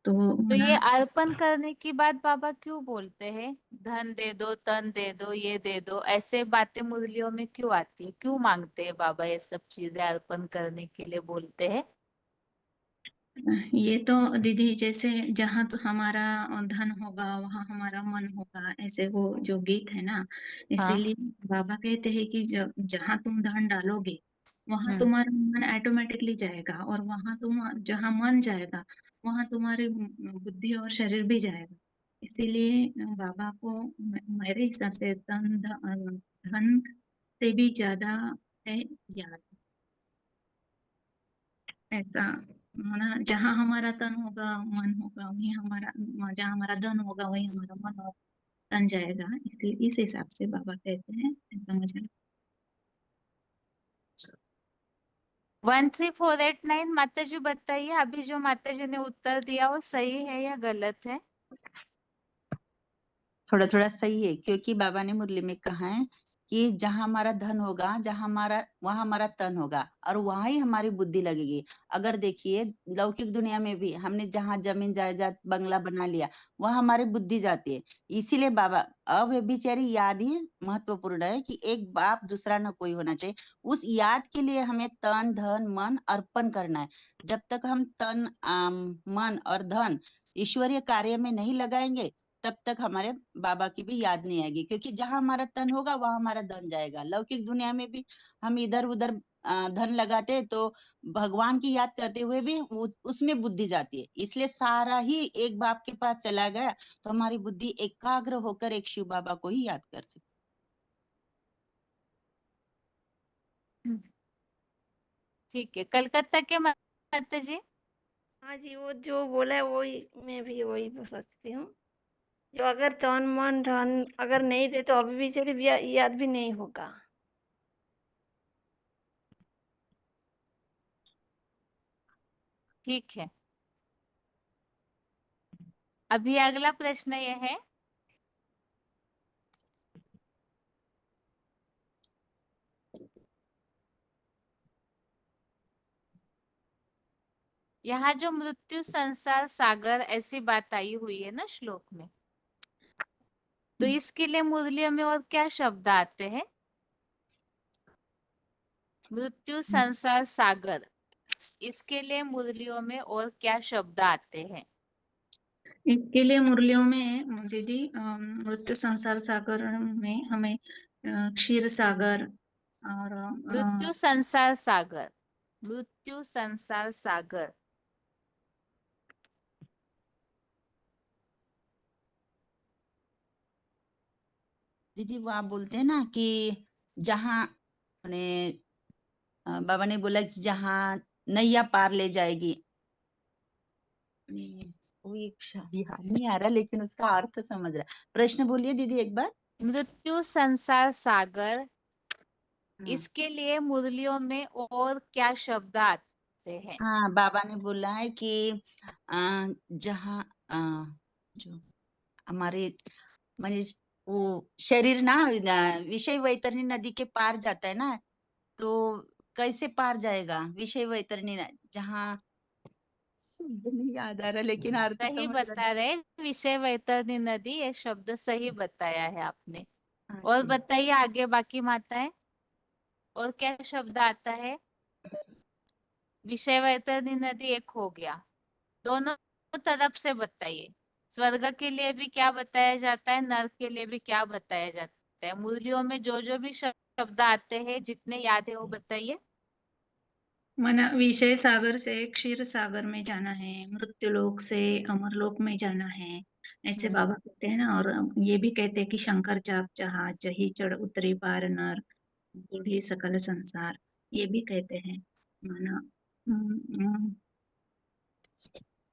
Speaker 11: तो
Speaker 1: तो ये
Speaker 11: माना
Speaker 1: अर्पण करने की बात बाबा क्यों बोलते हैं? धन दे दो, तन दे दो, ये दे दो, ऐसे बातें मुरलियों में क्यों आती है? क्यों मांगते हैं बाबा ये सब चीजें अर्पण करने के लिए बोलते हैं?
Speaker 11: ये तो दीदी जैसे जहाँ तो हमारा धन होगा वहाँ हमारा मन होगा, ऐसे वो जो गीत है ना, इसीलिए बाबा कहते हैं कि जहाँ तुम धन डालोगे वहाँ तुम्हारा मन ऑटोमेटिकली जाएगा, और वहाँ तुम जहाँ मन जाएगा वहाँ तुम्हारी बुद्धि और शरीर भी जाएगा। इसीलिए बाबा को मेरे हिसाब से धन से भी ज्यादा है याद। ऐसा माना जहाँ हमारा तन होगा मन होगा वहीं हमारा, जहाँ हमारा धन होगा वहीं हमारा मन और तन जाएगा। इसलिए इस हिसाब से बाबा कहते हैं, ऐसा मुझे
Speaker 1: 13489 माता जी बताइए, अभी जो माता जी ने उत्तर दिया वो सही है या गलत है?
Speaker 12: थोड़ा थोड़ा सही है, क्योंकि बाबा ने मुरली में कहा है कि जहाँ हमारा धन होगा, जहाँ हमारा वहाँ हमारा तन होगा और वहाँ ही हमारी बुद्धि लगेगी। अगर देखिए लौकिक दुनिया में भी हमने जहाँ जमीन जायदाद बंगला बना लिया वहाँ हमारी बुद्धि जाती है। इसीलिए बाबा अव्यभिचारी याद ही महत्वपूर्ण है कि एक बाप दूसरा न कोई होना चाहिए। उस याद के लिए हमें तन धन मन अर्पण करना है। जब तक हम तन मन और धन ईश्वरीय कार्य में नहीं लगाएंगे तब तक हमारे बाबा की भी याद नहीं आएगी, क्योंकि जहाँ हमारा तन होगा वहाँ हमारा धन जाएगा। लौकिक दुनिया में भी हम इधर उधर धन लगाते हैं तो भगवान की याद करते हुए भी उसमें बुद्धि जाती है। इसलिए सारा ही एक बाप के पास चला गया तो हमारी बुद्धि एकाग्र होकर एक शिव बाबा को ही याद कर सकती।
Speaker 1: ठीक है, कलकत्ता के माता जी।
Speaker 5: हाँ जी, वो जो बोला है वही मैं भी वही सोचती हूँ। जो अगर तन मन धन अगर नहीं दे तो अभी भी चलिए याद भी नहीं होगा।
Speaker 1: ठीक है, अभी अगला प्रश्न यह है, यहाँ जो मृत्यु संसार सागर ऐसी बात आई हुई है ना श्लोक में, तो इसके लिए मुरलियों में और क्या शब्द आते हैं? मृत्यु संसार सागर, इसके लिए मुरलियों में और क्या शब्द आते हैं?
Speaker 11: इसके लिए मुरलियों में दीदी मृत्यु संसार सागर में हमें क्षीर सागर और
Speaker 1: मृत्यु संसार सागर, मृत्यु संसार सागर।
Speaker 12: दीदी वो आप बोलते हैं ना कि जहाँ बाबा ने बोला कि जहाँ नैया पार ले जाएगी, वो एक याद नहीं आ रहा लेकिन उसका अर्थ समझ रहा। प्रश्न बोलिए दीदी एक बार।
Speaker 1: मृत्यु संसार सागर, इसके लिए मुरलियों में और क्या शब्द आते हैं?
Speaker 12: हाँ बाबा ने बोला है कि जहाँ जो हमारे माने वो शरीर ना विषय वैतरणी नदी के पार जाता है ना, तो कैसे पार जाएगा विषय वैतरणी जहाँ शब्द नहीं याद आ रहा लेकिन अर्थ
Speaker 1: सही
Speaker 12: समझ रहा।
Speaker 1: बता रहे, विषय वैतरणी नदी, ये शब्द सही बताया है आपने।
Speaker 12: हाँ
Speaker 1: और
Speaker 12: जी।
Speaker 1: बताइए आगे बाकी माताएं, और क्या शब्द आता है? विषय वैतरणी नदी एक हो गया, दोनों तरफ से बताइए। स्वर्ग के लिए भी क्या बताया जाता है, नरक के लिए भी क्या बताया जाता है? मुरलियों में जो जो भी शब्द आते हैं जितने याद है वो बताइए।
Speaker 11: माना विषय सागर से क्षीर सागर में जाना है, मृत्युलोक से अमरलोक में जाना है, ऐसे बाबा कहते हैं ना। और ये भी कहते हैं कि शंकर चाप चाहा जही चढ़ उतरी पार नर बूढ़ी सकल संसार, ये भी कहते हैं। माना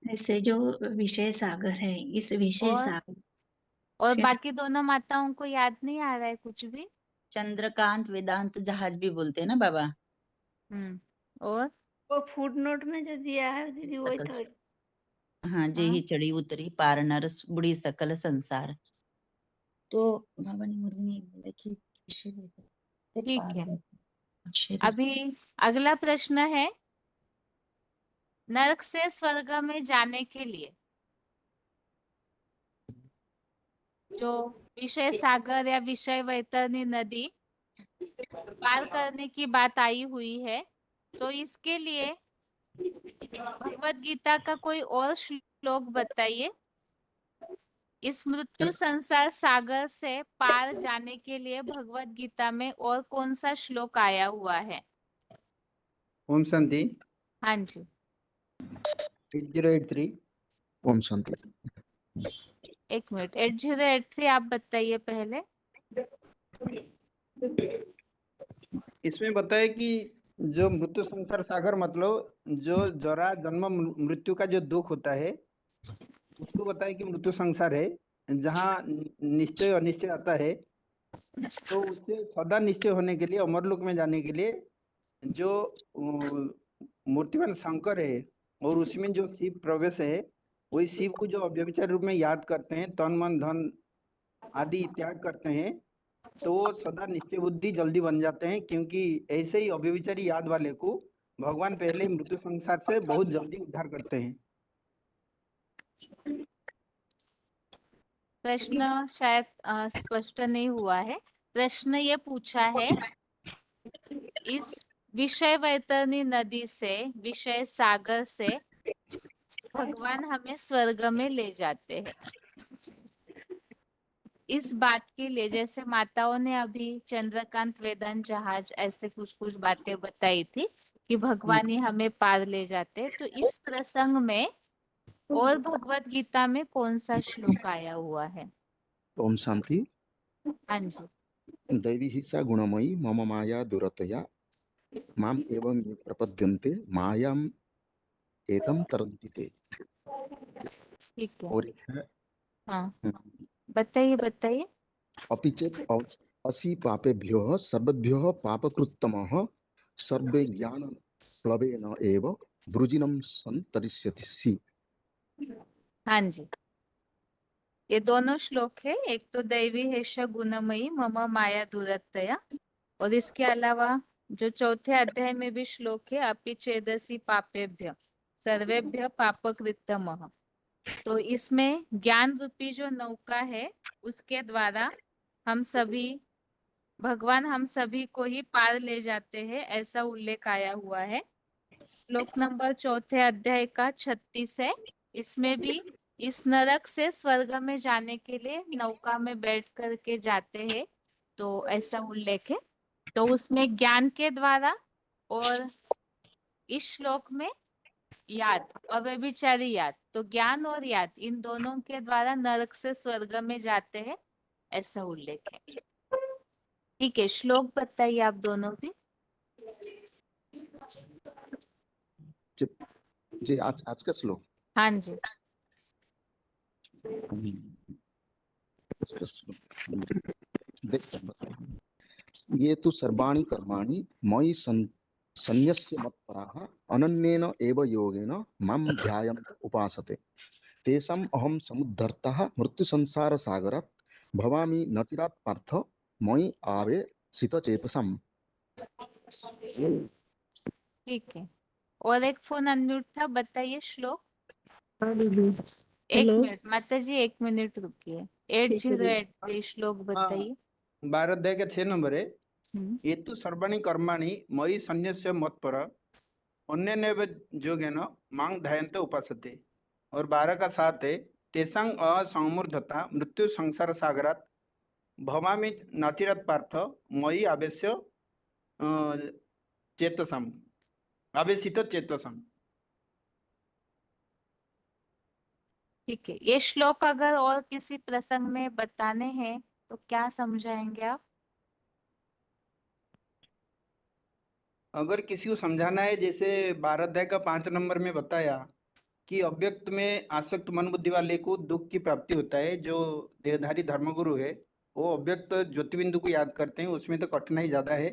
Speaker 11: ऐसे जो विषय सागर है, इस विषय
Speaker 1: और
Speaker 11: सागर
Speaker 1: और
Speaker 11: फिर
Speaker 1: बाकी दोनों माताओं को याद नहीं आ रहा है कुछ भी?
Speaker 12: चंद्रकांत वेदांत जहाज भी बोलते हैं ना बाबा।
Speaker 1: और
Speaker 13: वो फुट नोट में जो दिया है दीदी वही
Speaker 12: सकल
Speaker 13: तो।
Speaker 12: हाँ जे
Speaker 1: हाँ
Speaker 12: ही चढ़ी उतरी पार नर बुढ़ी सकल संसार। तो बाबा ने मुरली में बोला कि किसे लेकर ते
Speaker 1: ठीक
Speaker 12: पार
Speaker 1: है।
Speaker 12: है शरीर।
Speaker 1: अभी अगला प्रश्न है, नरक से स्वर्ग में जाने के लिए जो विषय सागर या विषय वैतरणी नदी पार करने की बात आई हुई है, तो इसके लिए भगवत गीता का कोई और श्लोक बताइए। इस मृत्यु संसार सागर से पार जाने के लिए भगवत गीता में और कौन सा श्लोक आया हुआ है?
Speaker 14: ओम शांति।
Speaker 1: हाँ जी।
Speaker 14: 8083।
Speaker 15: ओम शांति।
Speaker 1: 1 मिनट, 8083 आप बताइए पहले।
Speaker 14: इसमें बताए कि जो मृत्यु संसार सागर मतलब जो जरा जन्म मृत्यु का जो दुख होता है उसको बताए कि मृत्यु संसार है, जहाँ निश्चय अनिश्चय आता है। तो उससे सदा निश्चय होने के लिए अमरलोक में जाने के लिए जो मूर्तिमान शंकर है और उसमें जो शिव प्रवेश है, वही शिव को जो अव्यभिचार रूप में याद करते हैं, तन मन धन आदि त्याग करते हैं, तो वो सदा निश्चय बुद्धि जल्दी बन जाते हैं। क्योंकि ऐसे ही अव्यभिचारी याद वाले को भगवान पहले ही मृत्यु संसार से बहुत जल्दी उद्धार करते हैं।
Speaker 1: प्रश्न शायद स्पष्ट नहीं हुआ है। प्रश्न ये पूछा है, इस विषय वैतरणी नदी से, विषय सागर से भगवान हमें स्वर्ग में ले जाते हैं। इस बात के लिए जैसे माताओं ने अभी चंद्रकांत वेदांत जहाज ऐसे कुछ कुछ बातें बताई थी कि भगवान ही हमें पार ले जाते हैं, तो इस प्रसंग में और भगवत गीता में कौन सा श्लोक आया हुआ है?
Speaker 15: ओम शांति।
Speaker 1: हाँ जी।
Speaker 15: दैवी हिंसा गुणमयी मम माया दुरतया माम एवं ये प्रपद्यन्ते मायाम एतम तरन्ति ते।
Speaker 1: ठीक है।
Speaker 15: और एक है
Speaker 1: हाँ बताइए बताइए।
Speaker 15: अपि चेत् असि पापेभ्यः सर्वेभ्यः पापकृत्तमः सर्वे ज्ञान प्लवेन एव वृजिनं संतरिष्यति सी।
Speaker 1: हाँ जी, ये दोनों श्लोक है। एक तो दैवी हेश गुणमयी मम माया दुरतया, और इसके अलावा जो चौथे अध्याय में भी श्लोक है, अपि चेदसि पापेभ्य सर्वेभ्य पापकृत्तमः। तो इसमें ज्ञान रूपी जो नौका है उसके द्वारा हम सभी, भगवान हम सभी को ही पार ले जाते हैं, ऐसा उल्लेख आया हुआ है। श्लोक नंबर चौथे अध्याय का 36 है। इसमें भी इस नरक से स्वर्ग में जाने के लिए नौका में बैठ करके जाते हैं, तो ऐसा उल्लेख है। तो उसमें ज्ञान के द्वारा और इस श्लोक में याद, अव्यभिचारी याद, तो ज्ञान और याद इन दोनों के द्वारा नरक से स्वर्ग में जाते हैं, ऐसा उल्लेख है। ठीक है, श्लोक बताइए आप दोनों भी।
Speaker 15: जी आज का श्लोक।
Speaker 1: हाँ जी।
Speaker 15: ये तो सर्वाणि कर्माणि मयि संन्यस्य मत्पराः अनन्येन एव योगेन मां ध्यायन्त उपासते तेषाम् अहं समुद्धर्तः मृत्यु संसार सागरात् भवामि न चिरात् पार्थ मयि आवेशित चेतसाम्।
Speaker 1: ठीक है, और एक फोन अनम्यूट था, बताइए श्लोक। एक
Speaker 7: हेलो।
Speaker 1: मिनट माता जी, 1 मिनट रुकिए। 8083 श्लोक बताइए।
Speaker 14: 12 अध्याय का 6 नंबर है। ये तो सर्वाणि कर्माणि मयि संन्यस्य मत्पर अन्येनैव योगेन मां ध्यायन्त उपासते। और 12 का 7 है, तेषां असंमूर्धता मृत्यु संसार सागरात् भवामि नाचिरात् पार्थ मयि आवेश्य चेतसाम् आवेशित चेतसाम्।
Speaker 1: ठीक है, ये श्लोक अगर और किसी प्रसंग में बताने हैं तो क्या समझाएंगे आप?
Speaker 14: अगर किसी को समझाना है, जैसे 12 अध्याय का 5 नंबर में बताया कि अव्यक्त में आसक्त मन बुद्धि वाले को दुख की प्राप्ति होता है। जो देहधारी धर्मगुरु है वो अव्यक्त ज्योति बिंदु को याद करते हैं, उसमें तो कठिनाई ज्यादा है।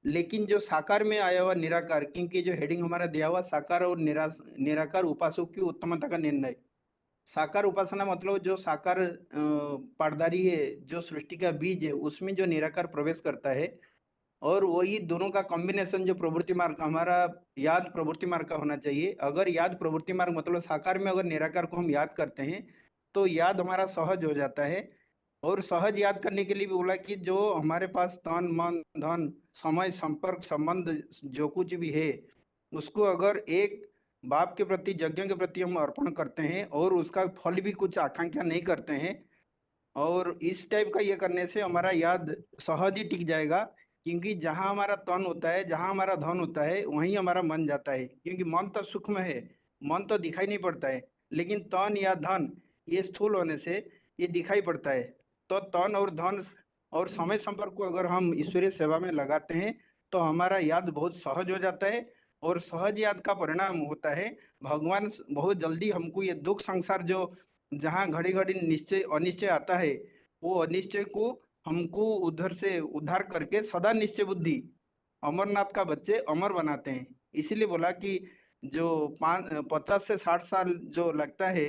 Speaker 14: लेकिन जो साकार में आया हुआ निराकार, क्योंकि जो हेडिंग हमारा दिया हुआ साकार और निराकार उपासकों की उत्तमता का निर्णय। साकार उपासना मतलब जो साकार पाठधारी है, जो सृष्टि का बीज है, उसमें जो निराकार प्रवेश करता है, और वही दोनों का कॉम्बिनेशन जो प्रवृत्ति मार्ग, हमारा याद प्रवृत्ति मार्ग का होना चाहिए। अगर याद प्रवृत्ति मार्ग मतलब साकार में अगर निराकार को हम याद करते हैं तो याद हमारा सहज हो जाता है। और सहज याद करने के लिए भी बोला कि जो हमारे पास तन मन धन समय संपर्क संबंध जो कुछ भी है, उसको अगर एक बाप के प्रति यज्ञ के प्रति हम अर्पण करते हैं और उसका फल भी कुछ आकांक्षा नहीं करते हैं, और इस टाइप का ये करने से हमारा याद सहज ही टिक जाएगा। क्योंकि जहाँ हमारा तन होता है, जहाँ हमारा धन होता है, वहीं हमारा मन जाता है। क्योंकि मन तो सूक्ष्म है, मन तो दिखाई नहीं पड़ता है, लेकिन तन या धन ये स्थूल होने से ये दिखाई पड़ता है। तो तन और धन और समय संपर्क को अगर हम ईश्वरीय सेवा में लगाते हैं तो हमारा याद बहुत सहज हो जाता है। और सहज याद का परिणाम होता है भगवान बहुत जल्दी हमको ये दुख संसार जो जहाँ घड़ी घड़ी निश्चय अनिश्चय आता है, वो अनिश्चय को हमको उधर से उद्धार करके सदा निश्चय बुद्धि अमरनाथ का बच्चे अमर बनाते हैं। इसीलिए बोला कि जो 50 से 60 साल जो लगता है,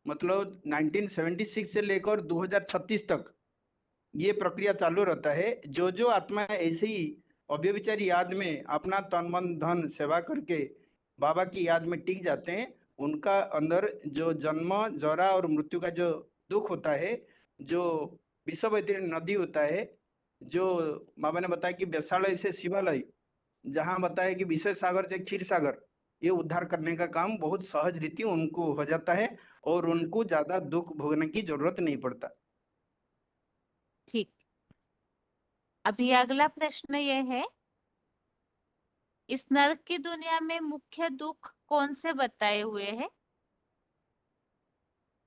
Speaker 14: मतलब 1976 से लेकर 2036 तक ये प्रक्रिया चालू रहता है। जो जो आत्मा ऐसे ही अव्यभिचारी याद में अपना तन मन धन सेवा करके बाबा की याद में टिक जाते हैं, उनका अंदर जो जन्म जरा और मृत्यु का जो दुख होता है, जो विश्व वैतरणी नदी होता है, जो बाबा ने बताया कि वैशालय से शिवालय, जहाँ बताया कि विषय सागर से क्षीर सागर, ये उद्धार करने का काम बहुत सहज रीति उनको हो जाता है और उनको ज्यादा दुख भोगने की जरूरत नहीं पड़ता।
Speaker 1: ठीक। अभी अगला प्रश्न ये है, इस नरक की दुनिया में मुख्य दुख कौन से बताए हुए हैं?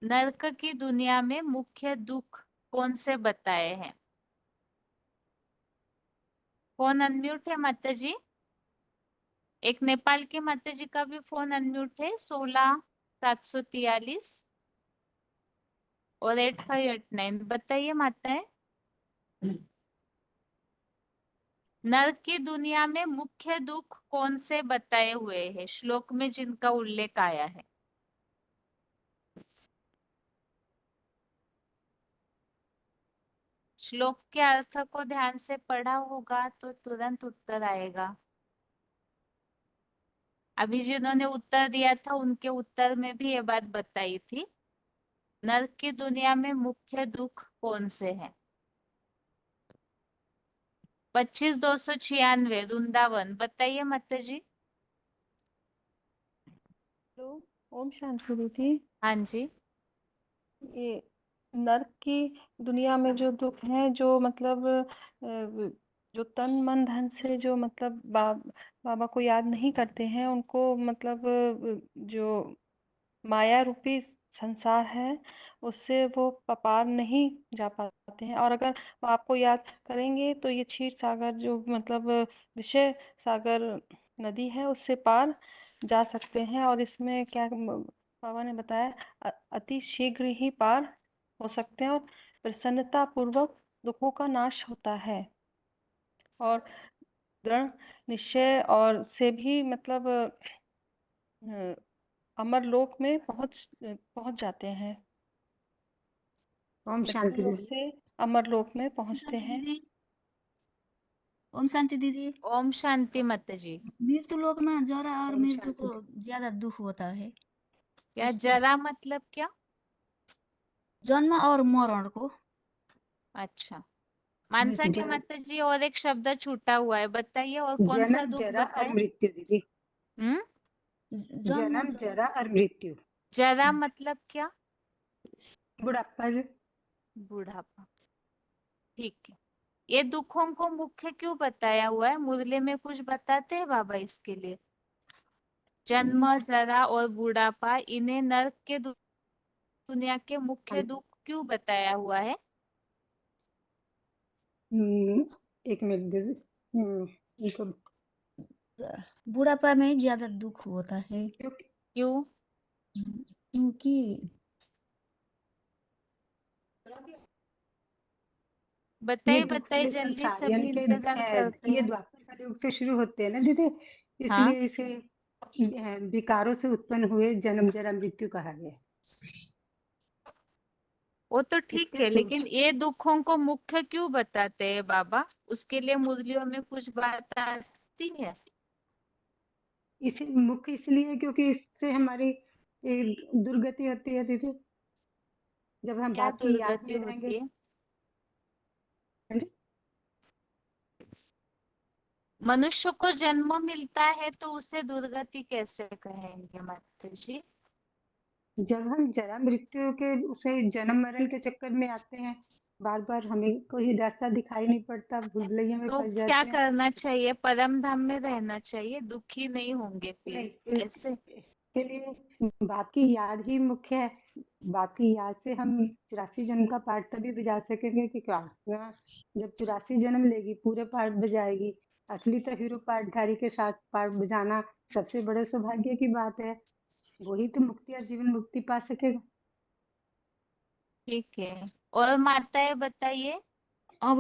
Speaker 1: नरक की दुनिया में मुख्य दुख कौन से बताए हैं? फोन अनम्यूट है माता जी। एक नेपाल की माता जी का भी फोन अनम्यूट है, 16 743 और 8589। बताइए माताएं, नरक की दुनिया में मुख्य दुख कौन से बताए हुए हैं श्लोक में जिनका उल्लेख आया है? श्लोक के अर्थ को ध्यान से पढ़ा होगा तो तुरंत उत्तर आएगा। अभी जिन्होंने उत्तर दिया था उनके उत्तर में भी ये बात बताई थी, नरक की दुनिया में मुख्य दुख कौन से हैं? 25 296 वृंदावन। बताइए माता जी।
Speaker 16: हेलो, ओम शांति दीदी।
Speaker 1: हाँ जी।
Speaker 16: ये नर्क की दुनिया में जो दुख है, जो मतलब जो तन मन धन से जो मतलब बाबा को याद नहीं करते हैं, उनको मतलब जो माया रूपी संसार है उससे वो पार नहीं जा पाते हैं। और अगर वो आपको याद करेंगे तो ये क्षीर सागर जो मतलब विषय सागर नदी है उससे पार जा सकते हैं। और इसमें क्या बाबा ने बताया, अति शीघ्र ही पार हो सकते हैं और प्रसन्नता पूर्वक दुखों का नाश होता है। और दृढ़ निश्चय और से भी मतलब अमर लोक में पहुंच जाते हैं।
Speaker 17: ओम शांति
Speaker 16: लोक
Speaker 17: दीदी।
Speaker 16: से अमर लोक में पहुंचते हैं।
Speaker 9: ओम शांति दीदी।
Speaker 1: ओम शांति माता जी।
Speaker 9: मृत्यु लोक में जरा और
Speaker 17: ओम
Speaker 9: मृत्यु
Speaker 17: शांति।
Speaker 9: को ज्यादा दुख होता है।
Speaker 1: क्या जरा मतलब क्या?
Speaker 9: जन्म और मरण को।
Speaker 1: अच्छा, मानसा की
Speaker 17: जन,
Speaker 1: माता जी और एक शब्द छूटा हुआ है, बताइए और कौन सा
Speaker 17: जन्म
Speaker 1: दुख
Speaker 17: जरा और
Speaker 1: बताए?
Speaker 17: मृत्यु दीदी।
Speaker 9: जन्म
Speaker 17: जन्म जरा और मृत्यु।
Speaker 1: जरा मतलब क्या?
Speaker 17: बुढ़ापा जी।
Speaker 1: बुढ़ापा। ठीक है। ये दुखों को मुख्य क्यों बताया हुआ है? मुरली में कुछ बताते हैं बाबा इसके लिए? जन्म जरा और बुढ़ापा, इन्हें नरक के दुनिया के मुख्य दुख क्यों बताया हुआ है?
Speaker 17: एक मिनट दीदी।
Speaker 9: बुढ़ापा में ज्यादा दुख होता है।
Speaker 1: क्यों?
Speaker 9: क्योंकि
Speaker 1: बताइए
Speaker 17: ये दुख
Speaker 1: बताइए
Speaker 17: वाले
Speaker 1: जल्दी,
Speaker 17: संसार
Speaker 1: सभी
Speaker 17: यानी कि
Speaker 1: इंतजार करते
Speaker 17: ये
Speaker 1: हैं।
Speaker 17: द्वापर वाले युग से शुरू होते हैं ना दीदी,
Speaker 1: हाँ,
Speaker 17: इसलिए इसे विकारों से उत्पन्न हुए जन्म जरा मृत्यु कहा गया है।
Speaker 1: वो तो ठीक
Speaker 17: इसके
Speaker 1: है,
Speaker 17: शुरू
Speaker 1: लेकिन ये दुखों को मुख्य क्यों बताते हैं बाबा? उसके लिए मुरलियों में कुछ बात आती है?
Speaker 17: इसे मुख्य इसलिए क्योंकि इससे हमारी दुर्गति होती है दीदी, जब हम
Speaker 1: क्या
Speaker 17: बाप की याद
Speaker 1: दुर्गति
Speaker 17: में रहेंगे।
Speaker 1: होती है?
Speaker 17: हाँ जी?
Speaker 1: मनुष्य को जन्म मिलता है तो उसे दुर्गति कैसे कहेंगे माता जी?
Speaker 17: जब हम जरा मृत्यु के उसे जन्म मरण के चक्कर में आते हैं, बार बार हमें कोई रास्ता दिखाई नहीं पड़ता, भूल भुलैया में
Speaker 1: तो
Speaker 17: फंस
Speaker 1: क्या
Speaker 17: जाते हैं।
Speaker 1: करना चाहिए? परम धाम में रहना चाहिए, दुखी नहीं होंगे फिर
Speaker 17: नहीं,
Speaker 1: ऐसे?
Speaker 17: के लिए बाप की याद ही मुख्य है। बाप की याद से हम 84 जन्म का पाठ तभी बजा सकेंगे कि क्या जब 84 जन्म लेगी पूरे पाठ बजाएगी। असली तो हीरो पाठधारी के साथ पाठ बजाना सबसे बड़े सौभाग्य की बात है। वही तो मुक्ति और जीवन मुक्ति पा सकेगा।
Speaker 1: ठीक है। और माताएं बताइए,
Speaker 12: अब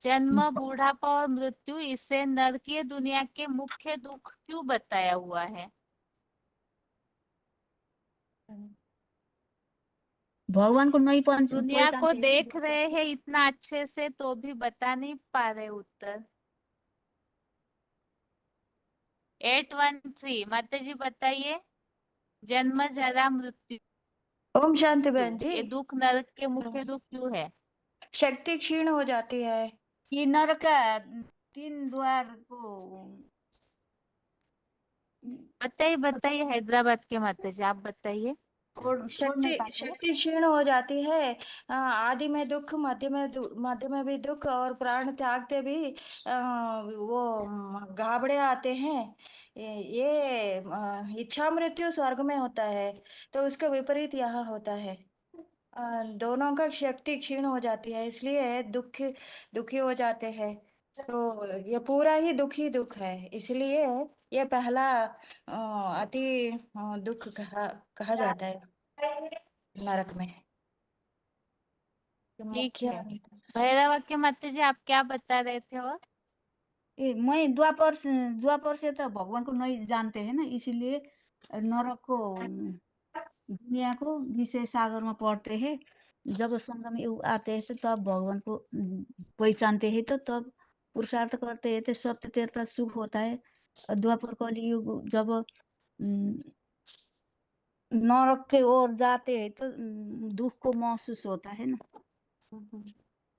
Speaker 1: जन्म, बूढ़ापा और मृत्यु, इसे नरकीय दुनिया के मुख्य दुख क्यों बताया हुआ है?
Speaker 12: भगवान को नहीं
Speaker 1: दुनिया को
Speaker 12: पहचानते हैं तो
Speaker 1: देख रहे हैं इतना अच्छे से तो भी बता नहीं पा रहे उत्तर। 813 माता जी बताइए, जन्म जरा मृत्यु,
Speaker 13: ओम शांति बहन जी।
Speaker 1: ये दुख नरक के मुख्य दुख क्यों है?
Speaker 13: शक्ति क्षीण हो जाती है।
Speaker 12: ये नरक का 3 द्वार को
Speaker 1: बताइए बताइए, हैदराबाद के माता जी आप बताइए।
Speaker 12: छोड़ने का है।
Speaker 13: शक्ति क्षीण हो जाती है। आदि में दुख, मध्य में भी दुख, और प्राण त्यागते भी वो घाबड़े आते हैं। ये इच्छा मृत्यु स्वर्ग में होता है, तो उसका विपरीत यहाँ होता है। दोनों का शक्ति क्षीण हो जाती है, इसलिए दुखी हो जाते हैं। तो ये पूरा ही दुख है, इसलिए ये पहला अति दुख कहा जाता है नरक में। तो
Speaker 1: ठीक
Speaker 13: मुख्य
Speaker 1: है। भैरवा के माता जी आप क्या बता रहे थे? और
Speaker 12: मैं द्वापर से तो भगवान को नहीं जानते हैं ना, इसीलिए नरक को दुनिया को विषय सागर में पढ़ते हैं। जब संगम युग आते हैं तो तब भगवान को पहचानते हैं, तो तब पुरुषार्थ करते हैं तो सत्य तेरता सुख होता है। और द्वापर कलयुग जब नरक के ओर जाते हैं तो दुख को महसूस होता है ना।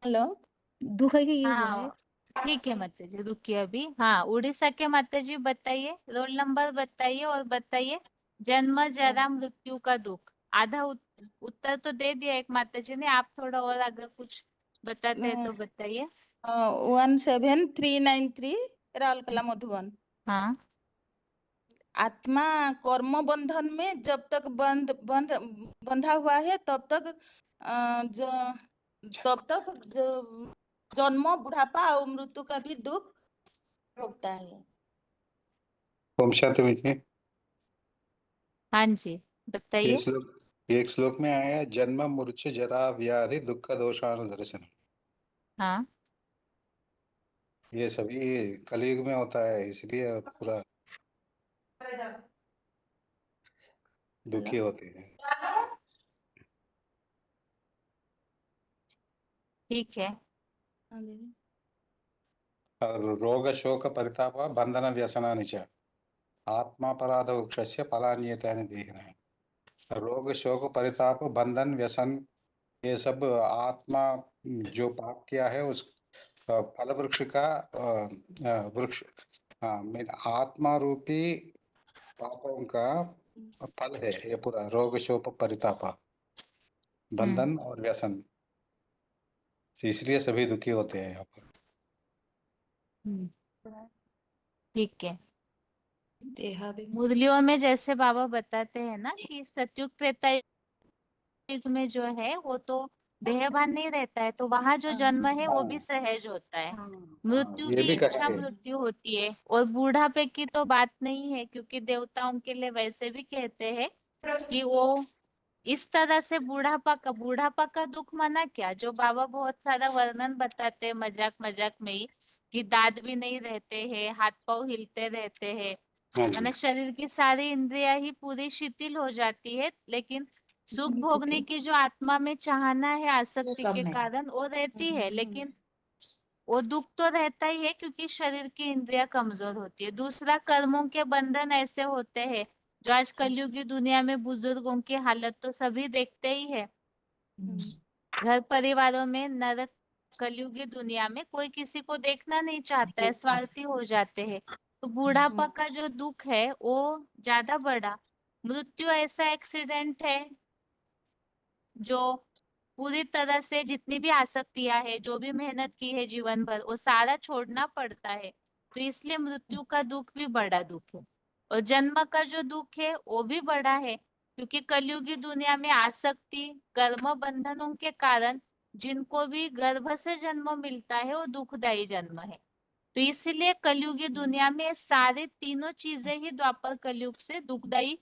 Speaker 12: हेलो, दुख की युग है।
Speaker 1: हाँ ठीक है माता जी, रुकिए अभी। हाँ, उड़ीसा के माता जी बताइए, रोल नंबर बताइए और बताइए, जन्म जरा मृत्यु का दुख। आधा उत्तर तो दे दिया एक माता जी ने, आप थोड़ा और अगर कुछ बताते हैं तो बताइए।
Speaker 18: 17393 राउरकेला मधुबन।
Speaker 1: हाँ,
Speaker 18: आत्मा कर्म बंधन में जब तक बंधा हुआ है तब तक जन्म, बुढ़ापा और मृत्यु का भी दुख भोगता है।
Speaker 19: ओम शांति बहन।
Speaker 1: हाँ जी बताइए।
Speaker 19: एक श्लोक में आया है, जन्म मूर्छ जरा व्याधि दुख दोषान दर्शन।
Speaker 1: हाँ,
Speaker 19: ये सभी कलयुग में होता है, इसलिए पूरा दुखी होते हैं।
Speaker 1: ठीक है।
Speaker 19: और रोग शोक परिताप बंधन व्यसना च आत्मापराध वृक्ष फलान्यतानि देखना। रोग शोक परिताप बंधन व्यसन, ये सब आत्मा जो पाप किया है उस फल वृक्ष का वृक्ष, हाँ मेन आत्मा रूपी पापों का फल है ये पूरा रोग शोक परिताप बंधन और व्यसन। इसलिए सभी दुखी होते हैं यहाँ पर।
Speaker 1: ठीक है। मुरलियों में जैसे बाबा बताते हैं ना कि सतयुग त्रेता युग में जो है वो तो देहभान नहीं रहता है, तो वहां जो जन्म है वो भी सहज होता है। मृत्यु
Speaker 19: ये
Speaker 1: भी
Speaker 19: भी
Speaker 1: इच्छा
Speaker 19: कहते हैं।
Speaker 1: मृत्यु होती है। और बूढ़ापे की तो बात नहीं है, क्योंकि देवताओं के लिए वैसे भी कहते हैं कि वो इस तरह से बुढ़ापा का दुख माना क्या, जो बाबा बहुत सारा वर्णन बताते हैं मजाक मजाक में ही, कि दांत भी नहीं रहते हैं, हाथ पांव हिलते रहते हैं,
Speaker 19: हाँ जी
Speaker 1: माना शरीर की सारी इंद्रियां ही पूरी शिथिल हो जाती है, लेकिन सुख भोगने की जो आत्मा में चाहना है आसक्ति के कारण वो रहती है, लेकिन वो दुख तो रहता ही है क्योंकि शरीर की इंद्रियां कमजोर होती है। दूसरा, कर्मों के बंधन ऐसे होते हैं जो आज कलयुगी दुनिया में बुजुर्गों की हालत तो सभी देखते ही है। घर परिवारों में नरक, कलयुगी दुनिया में कोई किसी को देखना नहीं चाहता है, स्वार्थी हो जाते हैं। तो बुढ़ापा का जो दुख है वो ज्यादा बड़ा। मृत्यु ऐसा एक्सीडेंट है जो पूरी तरह से जितनी भी आसक्तियां है, जो भी मेहनत की है जीवन भर, वो सारा छोड़ना पड़ता है। तो इसलिए मृत्यु का दुख भी बड़ा दुख है। और जन्म का जो दुख है वो भी बड़ा है, क्योंकि कलयुगी दुनिया में आसक्ति, कर्म बंधनों के कारण जिनको भी गर्भ से जन्म मिलता है वो दुखदायी जन्म है। तो इसलिए कलयुगी दुनिया में सारे तीनों चीजें ही द्वापर कलयुग से दुखदायी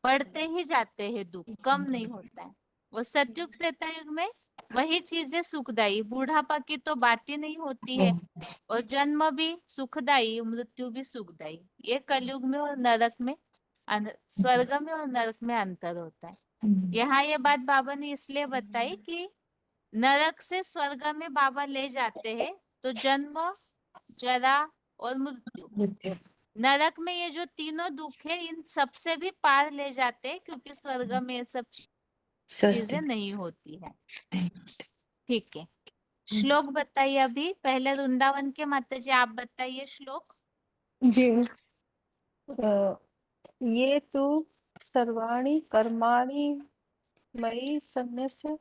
Speaker 1: बढ़ते ही जाते हैं, दुख कम नहीं होता है। वो सतयुग त्रेता युग में वही चीजें सुखदायी, बुढ़ापा की तो बात ही नहीं होती है, और जन्म भी सुखदायी, मृत्यु भी सुखदायी। ये कलयुग में और नरक में, स्वर्ग में और नरक में अंतर होता है। यहाँ ये बात बाबा ने इसलिए बताई कि नरक से स्वर्ग में बाबा ले जाते हैं तो जन्म, जरा और मृत्यु, नरक में ये जो तीनों दुख है इन सबसे भी पार ले जाते हैं, क्योंकि स्वर्ग में ये सब चीजें नहीं होती है। ठीक है, श्लोक बताइए। अभी पहले वृंदावन के माता जी आप बताइए श्लोक।
Speaker 16: जी। ये तो सर्वाणि कर्माणि मयि सन्न्यस्य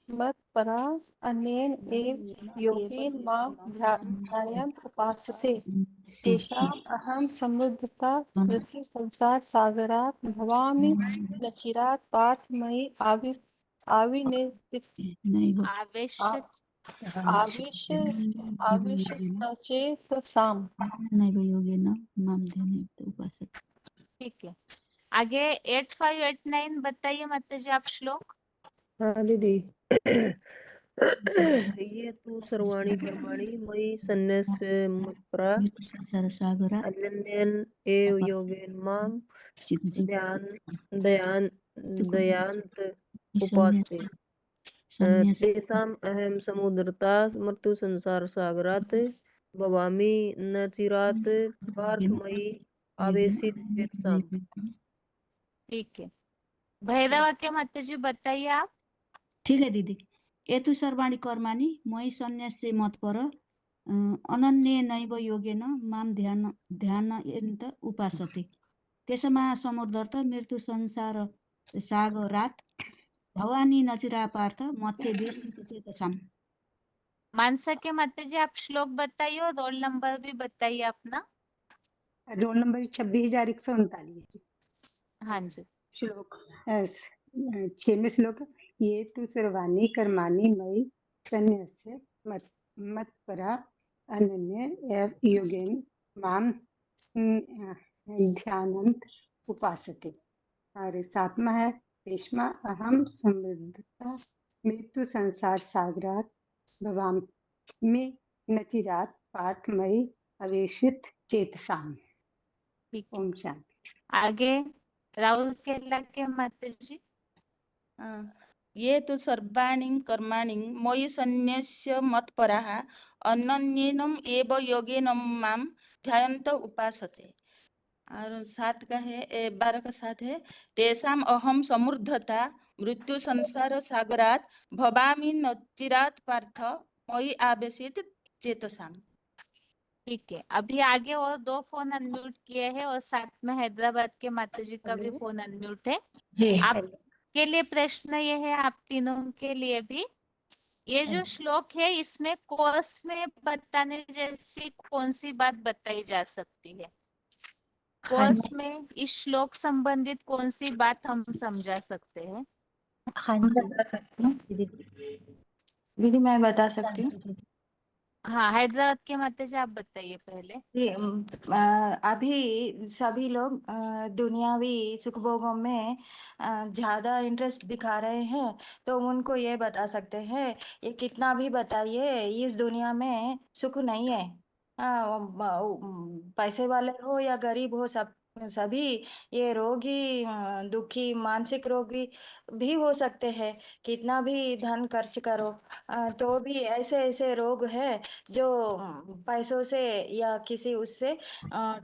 Speaker 16: मत्परा अनेन एव योगेन मां ध्यायन्त उपासते तेषाम् अहं समुद्धता पृथ्वी संसार सागरात् भवामि न चिरात् पार्थ मयि आविष्यचेतसाम्।
Speaker 1: ठीक है, आगे 8589 बताइए माता जी आप श्लोक।
Speaker 5: हाँ दीदी। ये तु सर्वाणि कर्माणि मयि सन्न्यस्य मत्परा अनन्येन एव योगेन मां दयान्त उपासते तेषाम् अहं समुद्धरता मृत्यु संसार सागरात् भवामि न चिरात् पार्थ मयि आवेशित चेतसाम्।
Speaker 1: ठीक है, भैरवा के माता जी बताइए आप।
Speaker 9: ठीक है दीदी। ये तु सर्वाणि कर्माणि मयि सन्न्यस्य मत्पर अनन्येनैव योगेन मां ध्यायन्त उपासते तेषाम् समुद्धरत मृत्यु संसार सागरात् भवानी नचिरा पार्थ मध्य चेतसाम्।
Speaker 1: मानसा के माता जी आप श्लोक बताइए और रोल नंबर भी बताइए अपना।
Speaker 17: Roll number 26,139।
Speaker 1: हाँ जी।
Speaker 17: श्लोक 6वें श्लोक। ये तु सर्वाणि कर्माणि मयि सन्न्यस्य मत्परा अनन्य एव योगेन मां ध्यायन्त उपासते। और 7वां है तेषाम् अहं समुद्धता मृत्यु संसार सागरात् भवामि न चिरात् पार्थ मयि आवेशित चेतसाम्। ओम शांति।
Speaker 1: आगे राहुल केला के माता जी।
Speaker 18: ये तो सर्वाणि कर्माणि मयि सन्न्यस्य मत्पराः अनन्येन एव योगेन मां ध्यायन्त उपासते। और 7 का है 12 का 7 है तेषाम् अहं समूर्धता मृत्यु संसार सागरात् भवामि न चिरात् पार्थ मयि आवेशित चेतसाम्।
Speaker 1: ठीक है, अभी आगे और 2 फोन अनम्यूट किए हैं और साथ में हैदराबाद के माता जी का भी फोन अनम्यूट है
Speaker 7: जी।
Speaker 1: आपके लिए प्रश्न ये है, आप तीनों के लिए भी, ये जो श्लोक है इसमें कोर्स में बताने जैसी कौन सी बात बताई जा सकती है? कोर्स में इस श्लोक संबंधित कौन सी बात हम समझा सकते हैं?
Speaker 13: हाँ जी दीदी मैं बता सकती हूँ।
Speaker 1: हाँ, हैदराबाद के माता जी आप बताइए पहले।
Speaker 13: जी, अभी सभी लोग दुनियावी सुखभोगों में ज्यादा इंटरेस्ट दिखा रहे हैं, तो उनको ये बता सकते हैं, ये कितना भी बताइए इस दुनिया में सुख नहीं है। पैसे वाले हो या गरीब हो, सभी ये रोगी, दुखी, मानसिक रोगी भी हो सकते हैं। कितना भी धन खर्च करो, तो भी ऐसे ऐसे रोग है जो पैसों से या किसी उससे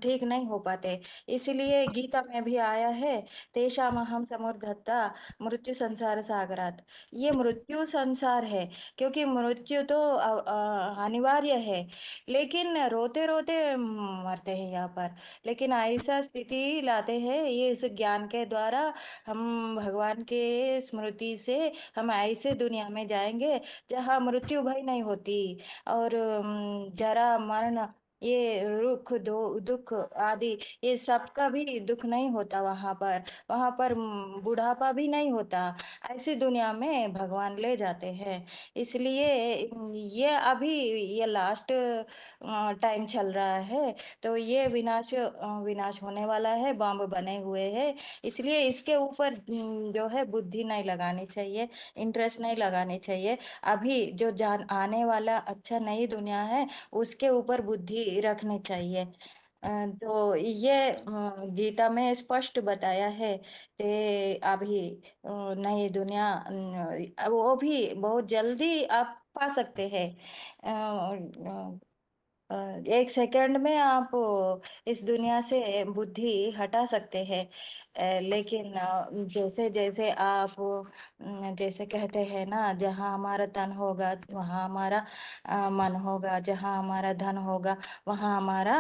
Speaker 13: ठीक नहीं हो पाते। इसलिए गीता में भी आया है, तेषामहं समुद्धता मृत्यु संसार सागरात। ये मृत्यु संसार है, क्योंकि मृत्यु तो अनिवार्य है, लेकिन रोते रोते मरते हैं यहाँ पर। लेकिन ऐसा स्थिति लाते हैं ये इस ज्ञान के द्वारा, हम भगवान के स्मृति से हम ऐसे दुनिया में जाएंगे जहाँ मृत्यु भय नहीं होती, और जरा मरण, ये दुख आदि, ये सबका भी दुख नहीं होता वहां पर। वहां पर बुढ़ापा भी नहीं होता। ऐसी दुनिया में भगवान ले जाते हैं। इसलिए ये अभी ये लास्ट टाइम चल रहा है, तो ये विनाश होने वाला है, बॉम्ब बने हुए हैं। इसलिए इसके ऊपर जो है बुद्धि नहीं लगानी चाहिए, इंटरेस्ट नहीं लगानी चाहिए। अभी जो जान आने वाला अच्छा नई दुनिया है, उसके ऊपर बुद्धि रखनी चाहिए। तो ये गीता में स्पष्ट बताया है कि अभी नई दुनिया वो भी बहुत जल्दी आप पा सकते हैं। एक सेकंड में आप इस दुनिया से बुद्धि हटा सकते हैं। लेकिन जैसे जैसे आप जैसे कहते हैं ना, जहाँ हमारा तन होगा वहाँ हमारा मन होगा, जहाँ हमारा धन होगा वहाँ हमारा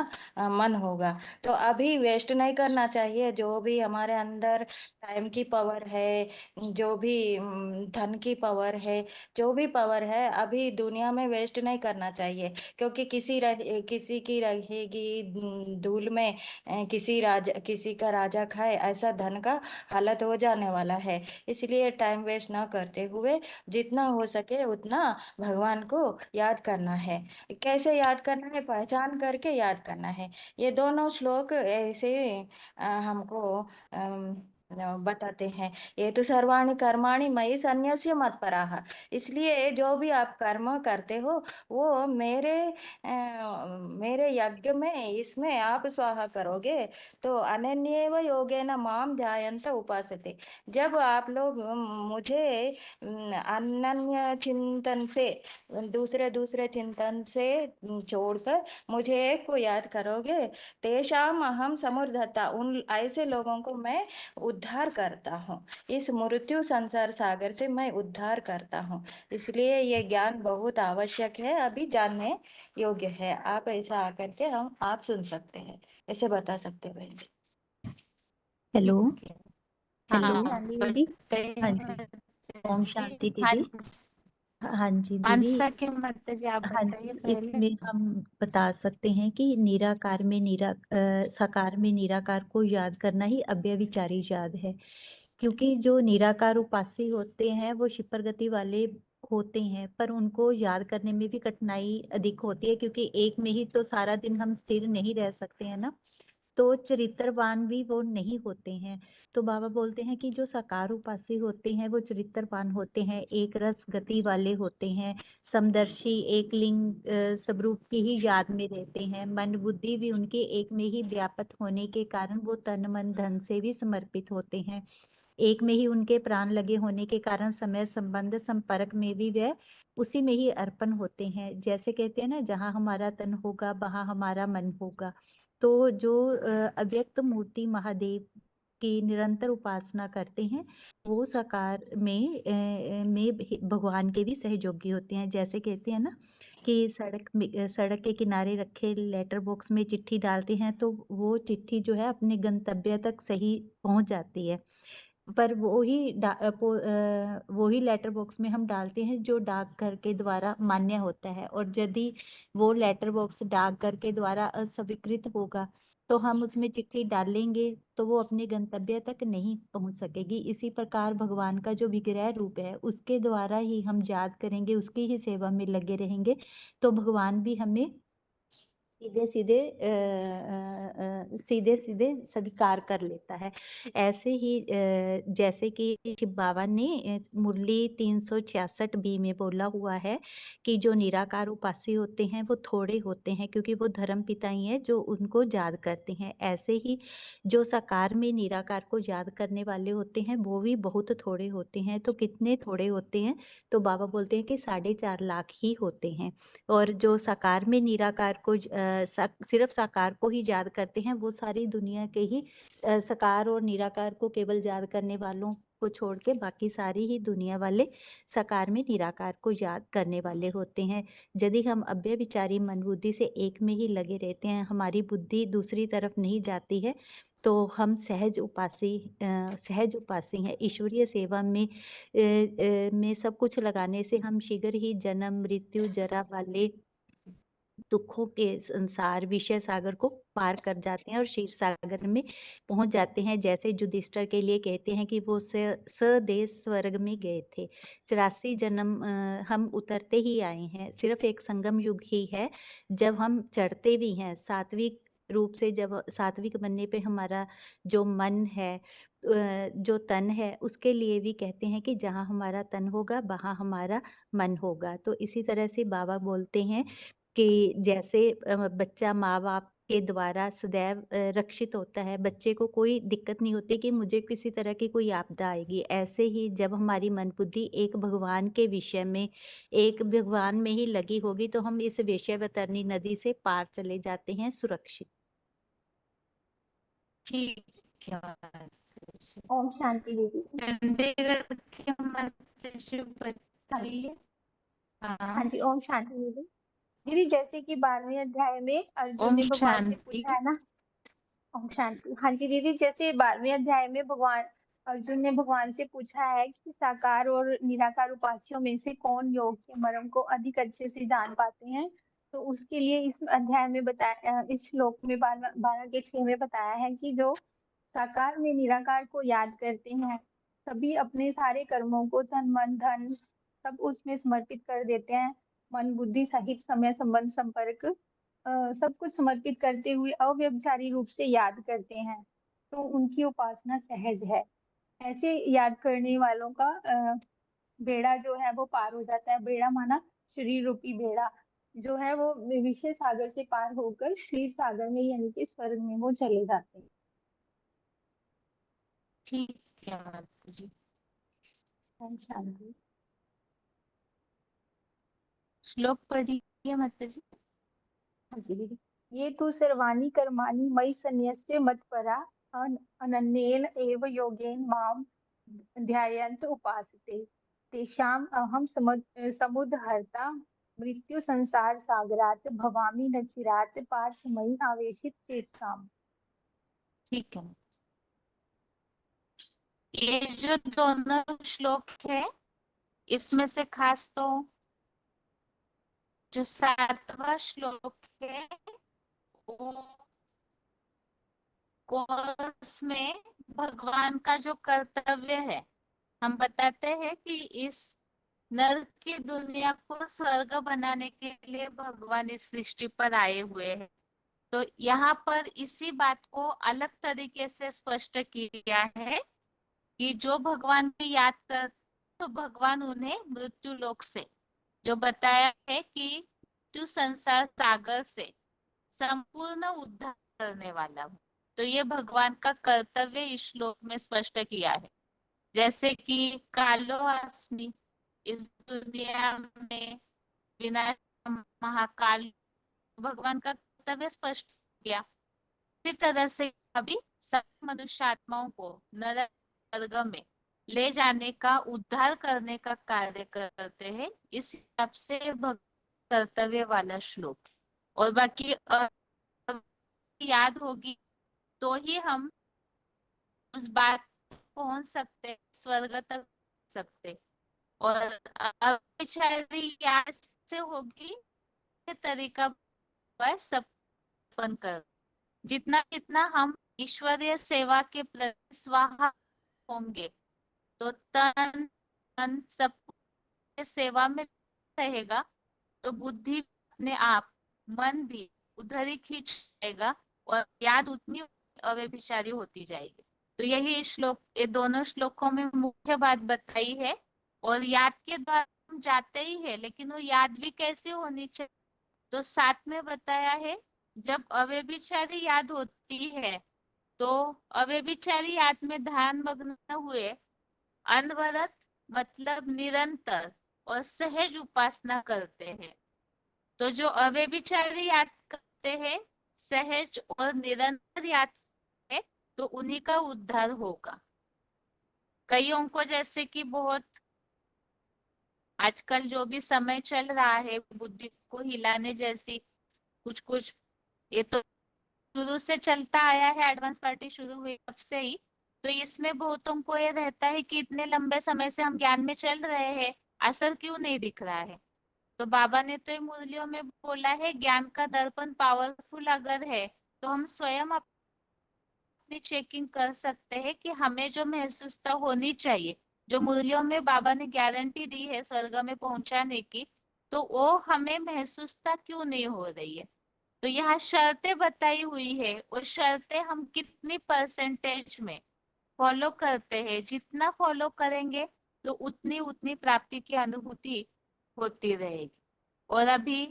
Speaker 13: मन होगा। तो अभी वेस्ट नहीं करना चाहिए। जो भी हमारे अंदर टाइम की पावर है, जो भी धन की पावर है, जो भी पावर है, अभी दुनिया में वेस्ट नहीं करना चाहिए। क्योंकि किसी की रहेगी धूल में, किसी का राजा खाए, ऐसा धन का हालत हो जाने वाला है। इसलिए टाइम वेस्ट ना करते हुए जितना हो सके उतना भगवान को याद करना है। कैसे याद करना है? पहचान करके याद करना है। ये दोनों श्लोक ऐसे हमको बताते हैं। ये तो सर्वाणि कर्माणि मयि सन्न्यस्य मत्पराः। इसलिए जो भी आप कर्म करते हो वो मेरे यज्ञ में, इसमें आप स्वाहा करोगे, तो अनन्येव योगेन माम ध्यायन्त उपासते। जब आप लोग मुझे अनन्य चिंतन से, दूसरे दूसरे चिंतन से छोड़कर मुझे एक को याद करोगे, तेषाम अहम समुद्धता, उन ऐसे लोगों को मैं उद्धार करता हूँ। इस मृत्यु संसार सागर से मैं उद्धार करता हूँ। इसलिए ये ज्ञान बहुत आवश्यक है, अभी जानने योग्य है। आप ऐसा आकर के आप सुन सकते हैं, ऐसे बता सकते हैं बहन जी।
Speaker 20: हेलो हेलो
Speaker 1: हाँ,
Speaker 20: शांति दीदी। हाँ जी, ओम शांति दीदी। हाँ जी दीदी।
Speaker 1: मानसा के माता जी आप
Speaker 20: हाँ
Speaker 1: बताइए
Speaker 20: जी,
Speaker 1: पहले।
Speaker 20: इसमें हम बता सकते हैं कि निराकार में साकार में निराकार को याद करना ही अव्यभिचारी याद है। क्योंकि जो निराकार उपासी होते हैं वो क्षिपर गति वाले होते हैं, पर उनको याद करने में भी कठिनाई अधिक होती है, क्योंकि एक में ही तो सारा दिन हम स्थिर नहीं रह सकते हैं ना, तो चरित्रवान भी वो नहीं होते हैं। तो बाबा बोलते हैं कि जो साकार उपासी होते हैं वो चरित्रवान होते हैं, एक रस गति वाले होते हैं, समदर्शी, एक लिंग स्वरूप की ही याद में रहते हैं। मन बुद्धि भी उनके एक में ही व्यापक होने के कारण वो तन मन धन से भी समर्पित होते हैं। एक में ही उनके प्राण लगे होने के कारण समय संबंध संपर्क में भी वह उसी में ही अर्पण होते हैं। जैसे कहते हैं ना, जहाँ हमारा तन होगा वहाँ हमारा मन होगा। तो जो अव्यक्त मूर्ति महादेव की निरंतर उपासना करते हैं वो साकार में भगवान के भी सहयोगी होते हैं। जैसे कहते हैं ना कि सड़क के किनारे रखे लेटर बॉक्स में चिट्ठी डालते हैं तो वो चिट्ठी जो है अपने गंतव्य तक सही पहुंच जाती है। पर वही लेटर बॉक्स में हम डालते हैं जो डाकघर के द्वारा मान्य होता है, और यदि वो लेटर बॉक्स डाकघर के द्वारा अस्वीकृत होगा तो हम उसमें चिट्ठी डालेंगे तो वो अपने गंतव्य तक नहीं पहुंच सकेगी। इसी प्रकार भगवान का जो विग्रह रूप है उसके द्वारा ही हम याद करेंगे, उसकी ही सेवा में लगे रहेंगे, तो भगवान भी हमें सीधे सीधे स्वीकार कर लेता है। ऐसे ही जैसे कि शिव बाबा ने मुरली 366 बी में बोला हुआ है कि जो निराकार उपासी होते हैं वो थोड़े होते हैं, क्योंकि वो धर्म पिता ही है जो उनको याद करते हैं। ऐसे ही जो साकार में निराकार को याद करने वाले होते हैं वो भी बहुत थोड़े होते हैं। तो कितने थोड़े होते हैं? तो बाबा बोलते हैं कि 4.5 लाख ही होते हैं। और जो साकार में निराकार को सिर्फ साकार को ही याद करते हैं, वो सारी दुनिया के ही साकार और निराकार को केवल याद करने वालों को छोड़ के बाकी सारी ही दुनिया वाले साकार में निराकार को याद करने वाले होते हैं। यदि हम अव्यभिचारी मन बुद्धि से एक में ही लगे रहते हैं, हमारी बुद्धि दूसरी तरफ नहीं जाती है, तो हम सहज उपासी हैं। ईश्वरीय सेवा में सब कुछ लगाने से हम शीघ्र ही जन्म मृत्यु जरा वाले दुखों के संसार विषय सागर को पार कर जाते हैं और क्षीर सागर में पहुंच जाते हैं। जैसे युधिष्ठिर के लिए कहते हैं कि वो स्वदेश स्वर्ग में गए थे। 84 जन्म हम उतरते ही आए हैं, सिर्फ एक संगम युग ही है जब हम चढ़ते भी हैं सात्विक रूप से। जब सात्विक बनने पे हमारा जो मन है, जो तन है, उसके लिए भी कहते हैं कि जहाँ हमारा तन होगा वहाँ हमारा मन होगा। तो इसी तरह से बाबा बोलते हैं कि जैसे बच्चा माँ बाप के द्वारा सदैव रक्षित होता है, बच्चे को कोई दिक्कत नहीं होती कि मुझे किसी तरह की कोई आपदा आएगी। ऐसे ही जब हमारी मन बुद्धि एक भगवान के विषय में, एक भगवान में ही लगी होगी, तो हम इस वैश्यवतरणी नदी से पार चले जाते हैं सुरक्षित।
Speaker 1: ठीक है।
Speaker 21: ओम शांति दीदी।
Speaker 1: चंडीगढ़ के माता जी बताइए।
Speaker 21: हाँ जी, ओम शांति दीदी। दीदी जैसे कि 12वें अध्याय में अर्जुन
Speaker 1: ओम
Speaker 21: ने भगवान से
Speaker 1: शांति।
Speaker 21: पूछा है ना। ओम शांति। हाँ जी दीदी, जैसे 12वें अध्याय में अर्जुन ने भगवान से पूछा है कि साकार और निराकार उपास्यों में से कौन योग के मर्म को अधिक अच्छे से जान पाते हैं, तो उसके लिए इस अध्याय में बताया, इस श्लोक में 12 के 6 में बताया है कि जो साकार में निराकार को याद करते हैं सभी अपने सारे कर्मों को तन मन धन सब उसमें समर्पित कर देते हैं। मन बुद्धि सहित समय संबंध संपर्क सब कुछ समर्पित करते हुए अव्यभिचारी रूप से याद करते हैं, तो उनकी उपासना सहज है। ऐसे याद करने वालों का बेड़ा जो है वो पार हो जाता है। बेड़ा माना शरीर रूपी बेड़ा जो है वो विषय सागर से पार होकर क्षीर सागर में यानी कि स्वर्ग में वो चले जाते हैं।
Speaker 1: ठीक है माता जी।
Speaker 21: शांति।
Speaker 1: श्लोक पढ़िए माता जी।
Speaker 21: हाँ जी दीदी। ये तु सर्वाणि कर्माणि मयि सन्न्यस्य मत्परा अनन्येन एव योगेन मां ध्यायन्त उपासते तेषाम् अहं समुद्धर्ता मृत्यु संसार सागरात् भवामि न चिरात् पार्थ मयि आवेशित चेतसाम्।
Speaker 1: ठीक है। ये जो दोनों श्लोक है इसमें से खास तो जो 7वां श्लोक है वो कोर्स में भगवान का जो कर्तव्य है, हम बताते हैं कि इस नरक की दुनिया को स्वर्ग बनाने के लिए भगवान इस सृष्टि पर आए हुए हैं। तो यहाँ पर इसी बात को अलग तरीके से स्पष्ट किया है कि जो भगवान की याद कर तो भगवान उन्हें मृत्यु लोक से, जो बताया है कि मृत्यु संसार सागर से संपूर्ण उद्धार करने वाला हूँ, तो ये भगवान का कर्तव्य इस श्लोक में स्पष्ट किया है। जैसे कि कालो अस्मि, इस दुनिया में विनाश महाकाल, भगवान का कर्तव्य स्पष्ट किया। इसी तरह से अभी सब मनुष्य आत्माओं को नरक स्वर्ग में ले जाने का, उद्धार करने का कार्य करते हैं। इस हिसाब से कर्तव्य वाला श्लोक, और बाकी याद होगी तो ही हम उस बात पहुंच सकते, स्वर्ग तक सकते। और अविचारी याद से होगी ये तरीका है सपन कर। जितना जितना हम ईश्वरीय सेवा के प्रति स्वाहा होंगे तो तन मन सब सेवा में रहेगा, तो बुद्धि अपने आप, मन भी उधर ही खींच जाएगा और याद उतनी अव्यभिचारी होती जाएगी। तो यही श्लोक, ये दोनों श्लोकों में मुख्य बात बताई है। और याद के द्वारा हम जाते ही है, लेकिन वो याद भी कैसे होनी चाहिए, तो साथ में बताया है। जब अव्यभिचारी याद होती है तो अव्यभिचारी याद में ध्यान मग्न हुए अनवरत मतलब निरंतर और सहज उपासना करते हैं। तो जो अव्यभिचारी याद करते हैं, सहज और निरंतर याद है, तो उन्हीं का उद्धार होगा। कईयों को जैसे कि बहुत आजकल जो भी समय चल रहा है, बुद्धि को हिलाने जैसी कुछ कुछ, ये तो शुरू से चलता आया है, एडवांस पार्टी शुरू हुई तब से ही। तो इसमें बहुतों को ये रहता है कि इतने लंबे समय से हम ज्ञान में चल रहे हैं, असर क्यों नहीं दिख रहा है। तो बाबा ने तो मुरलियों में बोला है, ज्ञान का दर्पण पावरफुल अगर है तो हम स्वयं अपनी चेकिंग कर सकते हैं कि हमें जो महसूसता होनी चाहिए, जो मुरलियों में बाबा ने गारंटी दी है स्वर्ग में पहुंचाने की, तो वो हमें महसूसता क्यों नहीं हो रही है। तो यहाँ शर्तें बताई हुई है, और शर्तें हम कितनी परसेंटेज में फॉलो करते हैं, जितना फॉलो करेंगे तो उतनी उतनी प्राप्ति की अनुभूति होती रहेगी। और अभी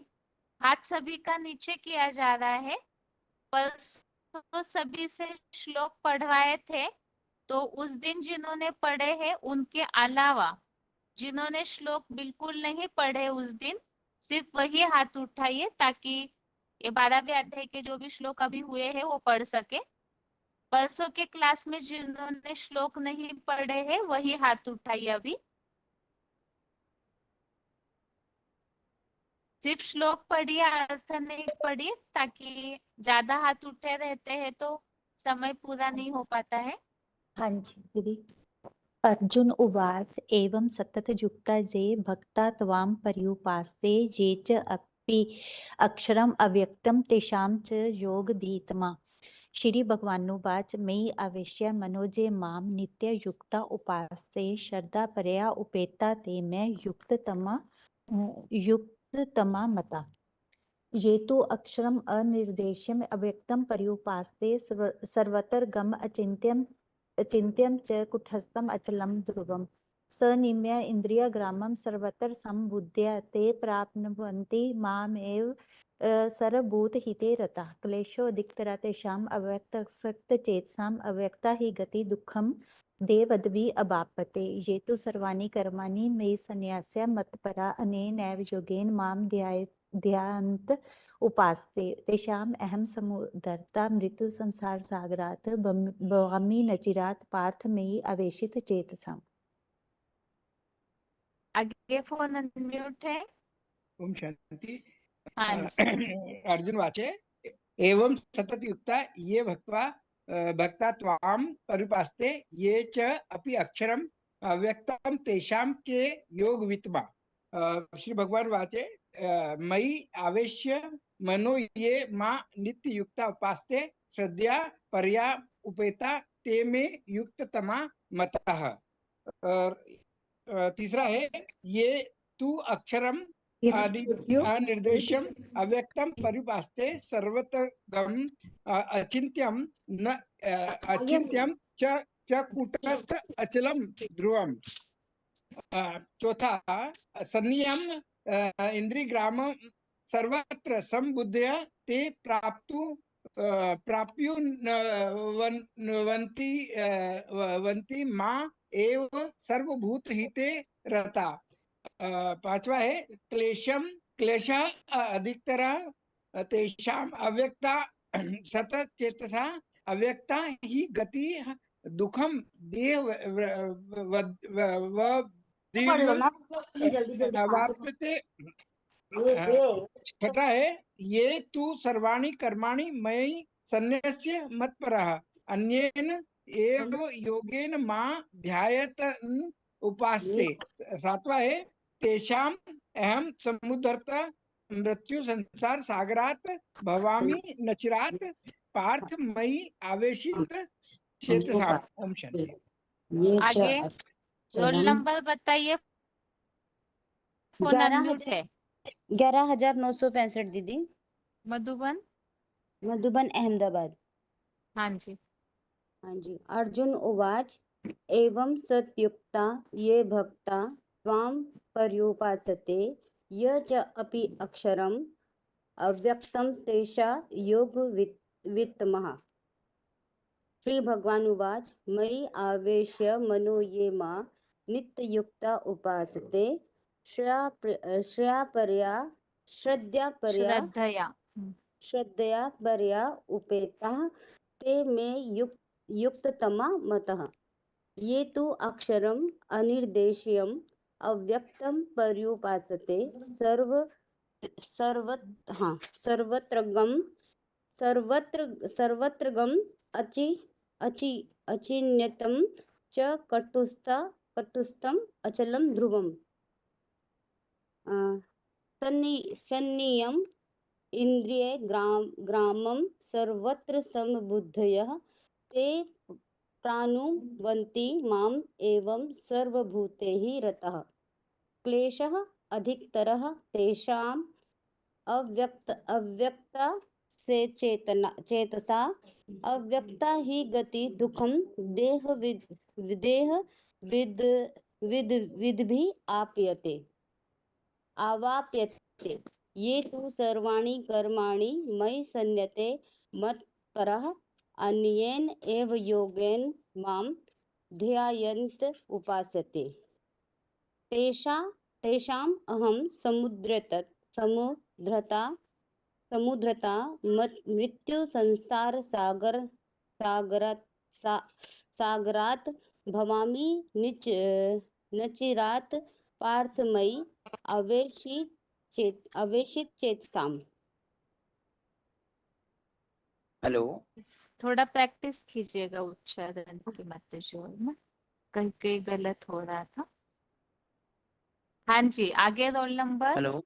Speaker 1: हाथ सभी का नीचे किया जा रहा है, पर तो सभी से श्लोक पढ़वाए थे, तो उस दिन जिन्होंने पढ़े हैं उनके अलावा जिन्होंने श्लोक बिल्कुल नहीं पढ़े उस दिन, सिर्फ वही हाथ उठाइए, ताकि ये 12वें अध्याय के जो भी श्लोक अभी हुए हैं वो पढ़ सके। परसों के क्लास में जिन्होंने श्लोक नहीं पढ़े हैं वही हाथ उठाइए अभी। सिर्फ श्लोक पढ़िए, अर्थ नहीं पढ़िए, ताकि ज्यादा हाथ उठे रहते हैं तो समय पूरा नहीं हो पाता है।
Speaker 20: हाँ जी दीदी। अर्जुन उवाच एवं सततयुक्ता ये भक्ता त्वां पर्युपास्ते ये च अपि अक्षरम अव्यक्तम तेषां च योगधीतमा। श्री भगवानुवाच मयि आवेश्य मनोजे माम नित्य युक्ता उपास्ते श्रद्धा परया उपेता ते मैं युक्ततमा मता। ये तो अक्षरम अनिर्देश्यम अव्यक्तम पर्युपास्ते सर्वत्र गम अचिन्त्यम च कुटस्थम अचलम ध्रुवम सनिम्य इंद्रियग्रामं सर्वत्र संबुध्य ते प्राप्नुवन्ति मामेव सर्वभूतहिते रताः क्लेशोऽधिकतरा तेषाम् अव्यक्तासक्तचेतसाम् अव्यक्ता हि गति दुःखं देवद्भि अवाप्यते। ये तो सर्वाणि कर्माणि मयि सन्न्यास्य मत्परा अनेनैव योगेन मां ध्यायन्त उपास्ते तेषाम् अहं समुद्धर्ता मृत्यु संसार सागरात् भवामि न चिरात् पार्थ मयि आवेशित चेतसाम्।
Speaker 1: आगे फोन अनम्यूट है।
Speaker 14: ओम शांति।
Speaker 1: हाँ जी।
Speaker 14: अर्जुन वाचे एवं सतत युक्ता ये भक्ता त्वां परिपास्ते ये च अपि अक्षरम अव्यक्तम तेषां के योग वित्मा। श्री भगवान वाचे मयि आवेश्य मनो ये मां नित्य युक्ता उपास्ते श्रद्धा पर्या उपेता ते में युक्ततमा मतः। और तीसरा है ये तू अक्षरम अनिर्देशम अव्यक्तम परिपास्ते सर्वतगम अचिन्त्यम न अचिन्त्यम च कूटस्थ अचलम ध्रुवम। चौथा संयम इंद्रियग्राम सर्वत्र संबुद्धया ते वंती माँ एव सर्वभूतहिते रता। पांचवा है क्लेश अधिकतरा तेषाम अव्यक्ता सतत चेतसा अव्यक्ता ही गति दुखम देह वाप्यते। छठा है ये तू सर्वाणि कर्माणि मयि सन्न्यस्य मत्परः अन्येन एव योगेन मां ध्यायत उपास्ते। 7वां है तेषाम अहम समुद्धर्त मृत्यु संसार सागरात भवामि नचिरात पार्थ मयि आवेशित चेतसा। ओम शांति।
Speaker 1: आगे रोल नंबर बताइए। फोन अनम्यूट है।
Speaker 9: 11,965 दीदी।
Speaker 1: मधुबन।
Speaker 9: मधुबन अहमदाबाद।
Speaker 1: हाँ जी।
Speaker 9: हाँ जी। अर्जुन उवाच एवं सत्युक्ता ये भक्ता त्वां पर्युपासते य च अपि अक्षरम् अव्यक्तं तेषा योग वित्तमः। श्री भगवान उवाच मयि आवेश्य मनो ये मां नित्ययुक्ता उपासते श्रद्धया परया उपेताः ते मे युक्ततमा मतः। ये तु अक्षरम् अनिर्देश्यम् अव्यक्तं पर्युपासते सर्वत्रगम अचिन्त्यं च कटुस्थम अचलम ध्रुवम। सन्नियम इंद्रिय ग्रामम सर्वत्र समबुद्धयः ते प्राणुवन्ति माम एवं सर्वभूतैः रतः। क्लेशः अधिकतरः तेषाम् अव्यक्ता से चेतसा अव्यक्ता ही गति दुखम देह विद भी आवाप्यते। ये तु सर्वाणि कर्माणि मयि सन्न्यते मत्परः अन्येन एव योगेन मां ध्यायन्त उपासते तेषाम् अहं समुद्रता मृत्यु संसार सागरात भवामि नचिरात पार्थमयि आवेशित चेतसाम।
Speaker 6: हेलो।
Speaker 1: थोड़ा प्रैक्टिस कीजिएगा उच्चारण की मत जोर में, कहीं कहीं गलत हो रहा था। हाँ जी, आगे रोल नंबर।
Speaker 2: हेलो।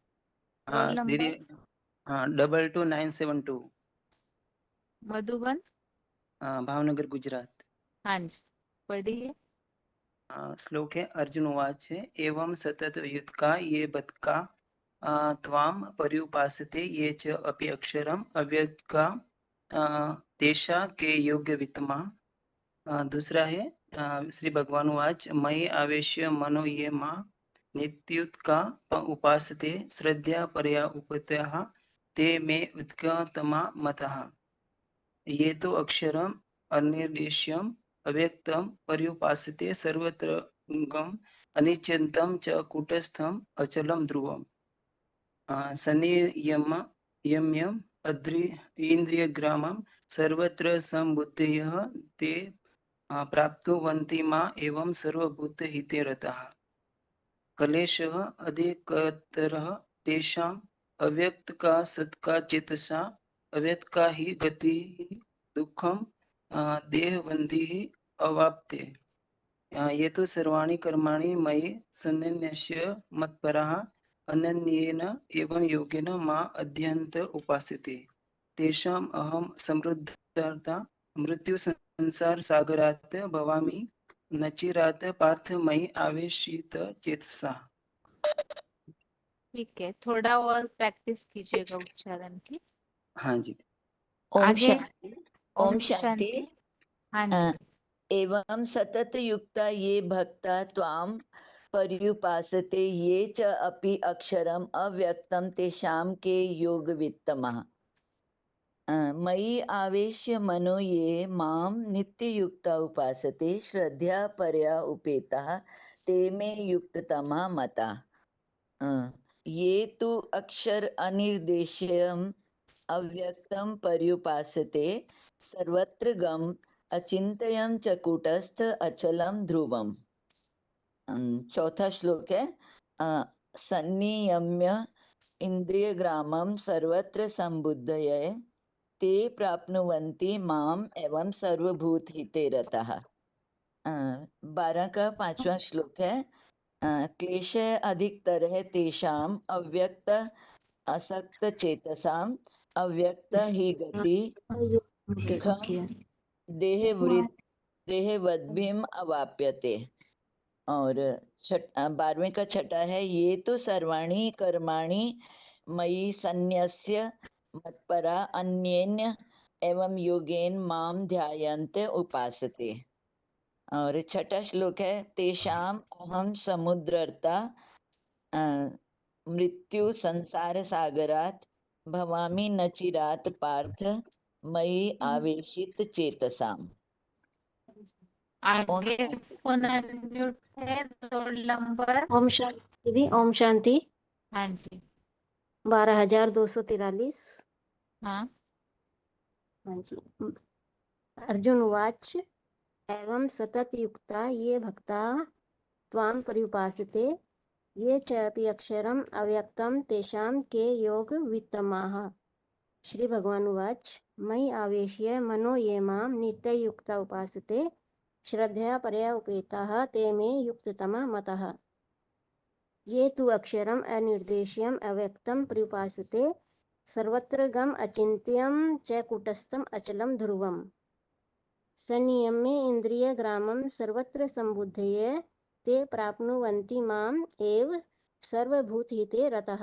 Speaker 2: हाँ दीदी। हाँ 22972
Speaker 1: मधुबन।
Speaker 2: भावनगर गुजरात।
Speaker 1: हाँ जी, पढ़िए।
Speaker 2: श्लोक है अर्जुन उवाच एवं सतत युत्का ये बतका त्वां पर्युपासते ये च अपि अक्षरम अव्यक्ता तेषा के योग्य वित्तमा। दूसरा है श्री भगवान उवाच मयि आवेश्य मनो ये मां नित्युत्का उपासते श्रद्धया परया उपतः ते मे उत्तमा मतः। ये तो अक्षरम अनिर्देश्यम अव्यक्तम पर्युपासते सर्वत्र अनिश्चितं च कूटस्थम अचलम ध्रुवम। संयम्यम इंद्रियग्रामं सर्वत्र संबुद्धयः ते प्राप्नुवन्ति मा एवं सर्वभूतहिते रताः। क्लेशः अधिकतरः तेषाम् अव्यक्तका सत्का चेतसा अव्यक्तका ही गति दुःखम देहबन्धिः अवाप्ते। ये तो सर्वाणि कर्माणि मयि सन्न्यस्य मत्परः अनन्येन एवं योगेन मां अध्यन्त उपासते तेषाम् अहं समृद्धता मृत्यु संसार सागरात् भवामि नचिरात पार्थ मयि आवेशित चेतसा।
Speaker 1: ठीक है, थोड़ा और प्रैक्टिस कीजिएगा उच्चारण की।
Speaker 2: हाँ जी।
Speaker 22: ओम
Speaker 1: आगे।
Speaker 22: शांति। ओम शांति।
Speaker 1: हाँ जी।
Speaker 22: एवं सतत युक्ता ये भक्ता त्वां पर्युपासते ये च अपि अक्षरम अव्यक्तं तेषां के योग वित्तमः। मयि आवेश्य मनो ये मां नित्ययुक्ता उपासते श्रद्धया परया उपेताः ते मे युक्ततमा मता। ये तु अक्षर अनिर्देश्यम् अव्यक्तं पर्युपासते सर्वत्र गम अचिंत्यं च कूटस्थ अचलम ध्रुवम। चौथा श्लोक है सन्नियम्य इंद्रिय ग्रामम सर्वत्र संबुद्धये ते प्राप्नुवन्ति माम एवं सर्वभूतहिते रतः। 12 का 5वां श्लोक है। क्लेश अधिकतर है तेषाम अव्यक्त असक्त चेतसाम अव्यक्त ही गति सुखम देहवद्भिम अवाप्यते। और 12वें का छठा है ये तो सर्वाणि कर्माणि मयि सन्न्यस्य मत्परा अन्येन एवं योगेन माम ध्यायन्ते उपासते। और छठा श्लोक है तेषाम अहम समुद्रर्ता मृत्यु संसार सागरात भवामि न चिरात पार्थ मयि आवेशित चेतसाम।
Speaker 1: आगे फोन अनम्यूट है रोल नंबर।
Speaker 3: ओम शांति दीदी, ओम शांति।
Speaker 1: हाँ जी
Speaker 3: 12,243।
Speaker 1: हाँ
Speaker 3: हाँ जी। अर्जुन उवाच एवं सतत युक्ता ये भक्ता त्वां पर्युपासते ये च अपि अक्षरम अव्यक्तम तेषां के योग वित्तमाः। श्री भगवान उवाच मयि आवेश्य मनो ये मां नित्ययुक्ता उपासते श्रद्धया परया उपेताः ते मे युक्ततमा मतः। ये तु अक्षरम अनिर्देश्यम अव्यक्तम पर्युपासते सर्वत्र गम अचिन्त्यम च कूटस्थम अचलम ध्रुवम संयम्य इंद्रिय ग्रामम सर्वत्र संबुद्धये ते प्राप्नुवन्ति माम एव सर्वभूतहिते रतः।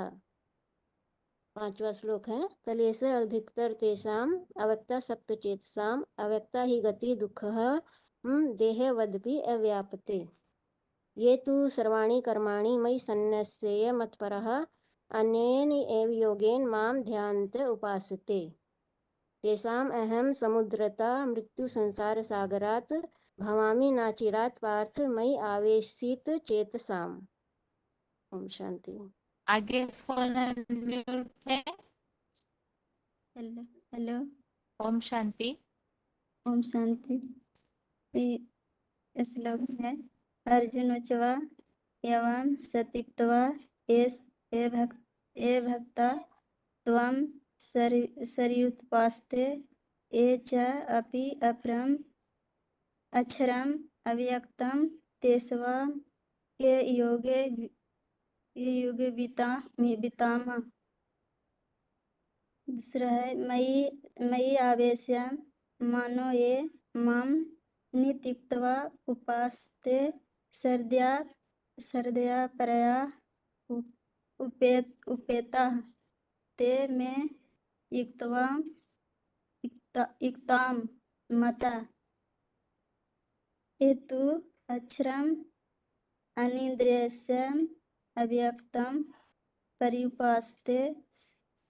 Speaker 3: 5वां श्लोक है कलेश अधिकतर तेषाम अव्यक्ता सक्त चेतसाम अव्यक्ता ही गति दुःखः देहवद्भिः अव्याप्ते। ये तु सर्वाणि कर्माणि मयि सन्न्यस्य मत्परः अन्येन एव योगेन मां ध्यायन्ते उपासते। तेषाम् अहं समुद्रता मृत्यु संसार सागरात् भवामि नाचिरात् पार्थ मयि आवेशित चेतसाम। ओम शांति।
Speaker 1: आगे फोन अनम्यूट है।
Speaker 9: Hello hello
Speaker 1: Om Shanti.
Speaker 9: ओम शांति। श्लोक है अर्जुन उचवा एवं सतित्वा ए भक्ता त्वं सर्युत्पास्ते ये च अपि अपरम अक्षरम अव्यक्तम तेषां के योगे विताम। दूसरा है मयि आवेश्य मनो ये माम नित्ययुक्त्वा उपासते श्रद्धया परया उपेता ते मे युक्ताम मता। ये तु अक्षरम अनिर्देश्यम अव्यक्तम पर्युपासते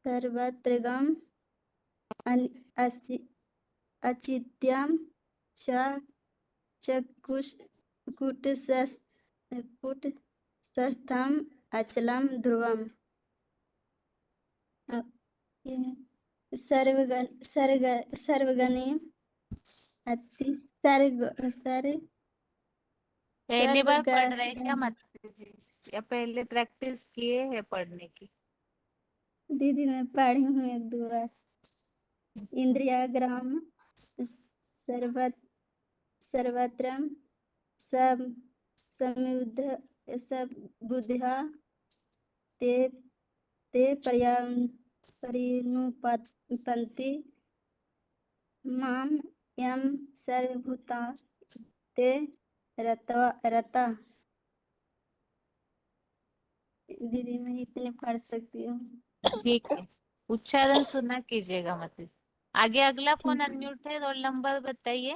Speaker 9: सर्वत्र गम अचित्यम च कूटस्थम अचलम ध्रुवम। सर्वगणे
Speaker 1: पहली बार पढ़ रहे क्या माता जी या पहले प्रैक्टिस किए हैं पढ़ने की?
Speaker 9: दीदी मैं पढ़ी हूँ 1-2 बार। इंद्रिया ग्राम सर्वत्र सब बुद्धिया ते परिनुपन्ति माम यम सर्वभूता ते रता। दीदी मैं इतने पढ़ सकती हूँ।
Speaker 1: ठीक है उच्चारण सुना कीजिएगा मतलब। आगे अगला फोन अनम्यूट है रोल नंबर बताइए।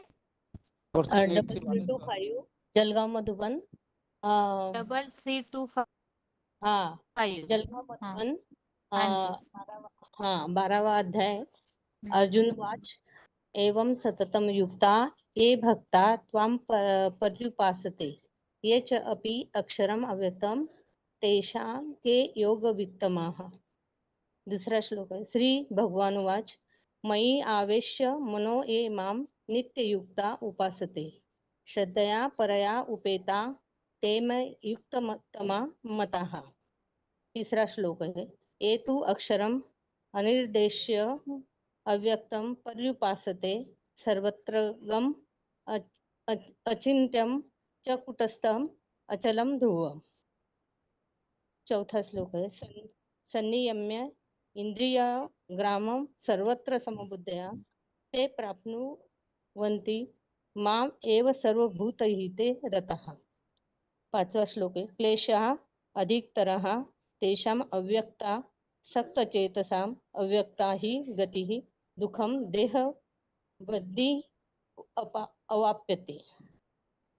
Speaker 4: 325 जलगांव मधुबन।
Speaker 1: 3325।
Speaker 4: हाँ जलगांव मधुबन। हाँ 12वां अध्याय। अर्जुन वाच एवं सततम युक्ता ये भक्ता त्वां पर्युपासते ये च अपि अक्षरम अव्यक्तम तेषां के योग वित्तमाः। दूसरा श्लोक है श्री भगवान वाच मयि आवेश्य मनो ये मां नित्ययुक्ता उपासते श्रद्धया परया उपेता ते मैं युक्ततमा मतः। तीसरा श्लोक है ये तु अक्षरम अनिर्देश्य अव्यक्तं पर्युपासते सर्वत्रगम अचिन्त्यं च कुटस्थं अचलं ध्रुवम्। चौथा श्लोक है सन्नियम्य इंद्रिय ग्रामं सर्वत्र समबुद्धया ते प्राप्नुवन्ति माम एव सर्वभूतहिते रतः। पांचवा श्लोक है क्लेशः अधिकतरः तेषाम् अव्यक्ता सक्तचेतसाम् अव्यक्ता ही गतिः दुःखं देह बुद्धि अवाप्यते।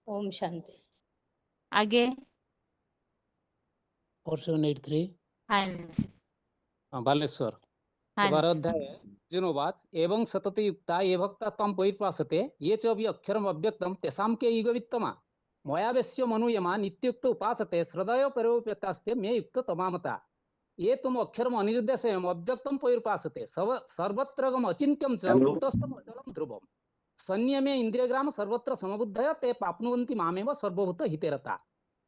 Speaker 4: ओम शांति।
Speaker 1: आगे।
Speaker 8: 4783
Speaker 1: हाँ जी।
Speaker 8: बालेश्वर
Speaker 1: हाँ जी।
Speaker 8: 12 अध्याय अर्जुनोवाच एवं सतते युक्ता ये भक्ता त्वं परिपासते ये च अभि अक्षरम अव्यक्तम तेषां के युगवित्तमा मयावेश्य मनुयमा नित्युक्त उपासते श्रद्धयो परोप्यतास्ते मे युक्त तमामता ये तुम अक्षरम अनिर्देशयम् अव्यक्तम परिपासते सर्वत्रगम अचिन्त्यं च कुटस्थम अचलम ध्रुवम् संयमे इंद्रियग्राम सर्वत्र समबुद्धया ते प्राप्नुवन्ति मामेव सर्वभूत हिते रता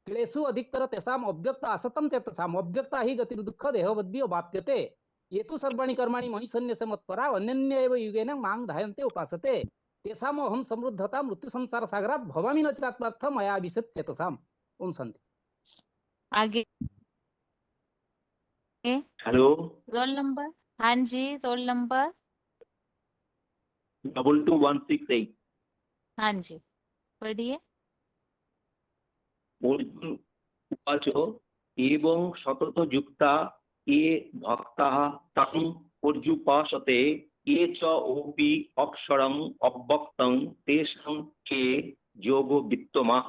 Speaker 8: क्लेशु अधिकतर तेषाम् अव्यक्त असतं चेतसाम् अव्यक्ता ही गति दुःख देहवद्भि अवाप्यते ये तु सर्वाणि कर्माणि मयि सन्न्यस्य मत्परा अन्यन्य एव युगेन मां ध्यायन्ते उपासते तेषाम् अहं समृद्धता मृत्यु संसार सागरात् भवामि न चिरात्मार्थ मया विशत चेतसाम्। ओम शांति।
Speaker 1: आगे।
Speaker 6: हेलो।
Speaker 1: Roll number. हाँ जी, रोल नंबर
Speaker 6: 22168।
Speaker 1: हाँ जी, पढ़िए।
Speaker 6: उवाच एवं सतत युक्ता ये भक्ताः तं पर्युपासते ये च ओपि अक्षरम् अव्यक्तं तेषां के योगो वित्तमा।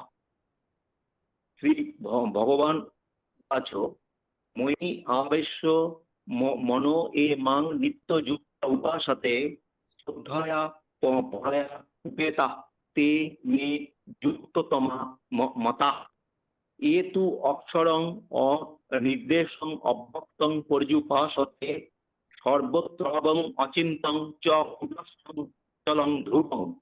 Speaker 6: श्री भगवान उवाच मयि आवेश्य मनो ये मां नित्ययुक्ता उपासते श्रद्धया परया उपेता ते मे युक्ततमा मता ये तु अक्षरं अनिर्देशं अव्यक्तं पर्युपासते सर्वत्रगम अचिन्तं च कुटस्थं चलं ध्रुवम्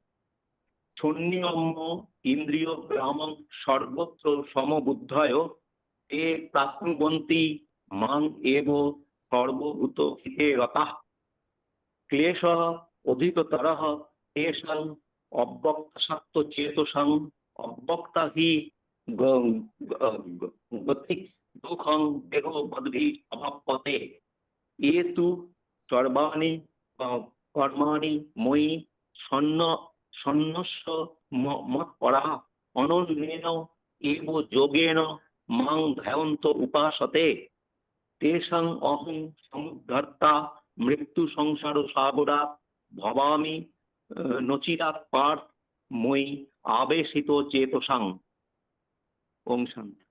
Speaker 6: शून्यम् इंद्रिय ग्रामं सर्वत्र समबुद्धय ते प्राप्नुवन्ति मां एव सर्वभूत हिते रताः क्लेशः अधिकतरः तेषाम् अव्यक्तसक्तचेतसाम् अव्यक्ता ही गति दुःखं देहवद्भि अवाप्यते ये तु सर्वाणि कर्माणि मयि सन्न्यस्य मत्पराः अनन्येन एव योगेन मां ध्यायन्तो उपासते तेषाम् अहं समुद्धर्ता मृत्यु संसार सागरात् भवामि न चिरात् पार्थ मयि आवेशितो चेतसाम्। ओम शांति।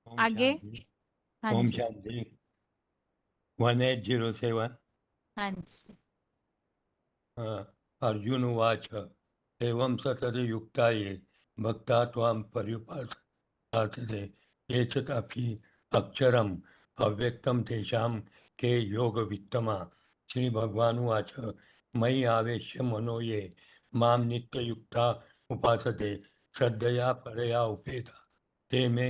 Speaker 1: आगे। हाँ
Speaker 10: ओम
Speaker 1: जी।
Speaker 10: शांति। 1807
Speaker 1: हाँ जी।
Speaker 10: अर्जुन उवाच एवं सतते युक्ता ये भक्ता त्वां पर्युपासते ये च अपि अक्षरम् अव्यक्तं तेषां के योगवित्तमा। श्री भगवान उवाच मयि आवेश्य मनो ये मां नित्ययुक्ता उपासते श्रद्धया परया उपेता ते मे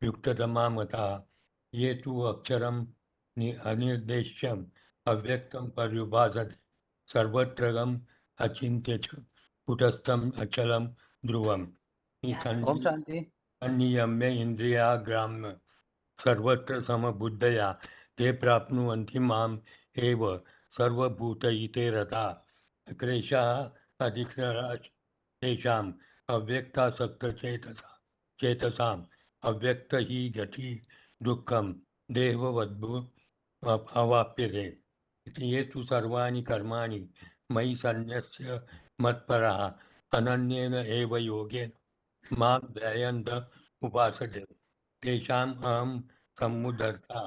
Speaker 10: युक्ततमा मता ये तु अक्षरम् अनिर्देश्यम् अव्यक्तं पर्युपासते सर्वत्रगम अचिन्त्य च कुटस्थं अचलं ध्रुवम्
Speaker 23: ओम शांति।
Speaker 10: अन्नियम्य इन्द्रियाग्राम्य सर्वत्र समबुद्धया ते प्राप्नुवन्ति माम् एव सर्वभूतहिते रता क्लेशः अधिकतरः तेषाम् अव्यक्तासक्तचेतसाम् अव्यक्त ही गति दुःखं देहवद्भु अवाप्यते ये तु सर्वाणि कर्माणि मयि सन्न्यस्य मत्पराः अनन्येन एव योगेन मां ध्यायन्त उपासते तेषाम् अहं समुद्धर्ता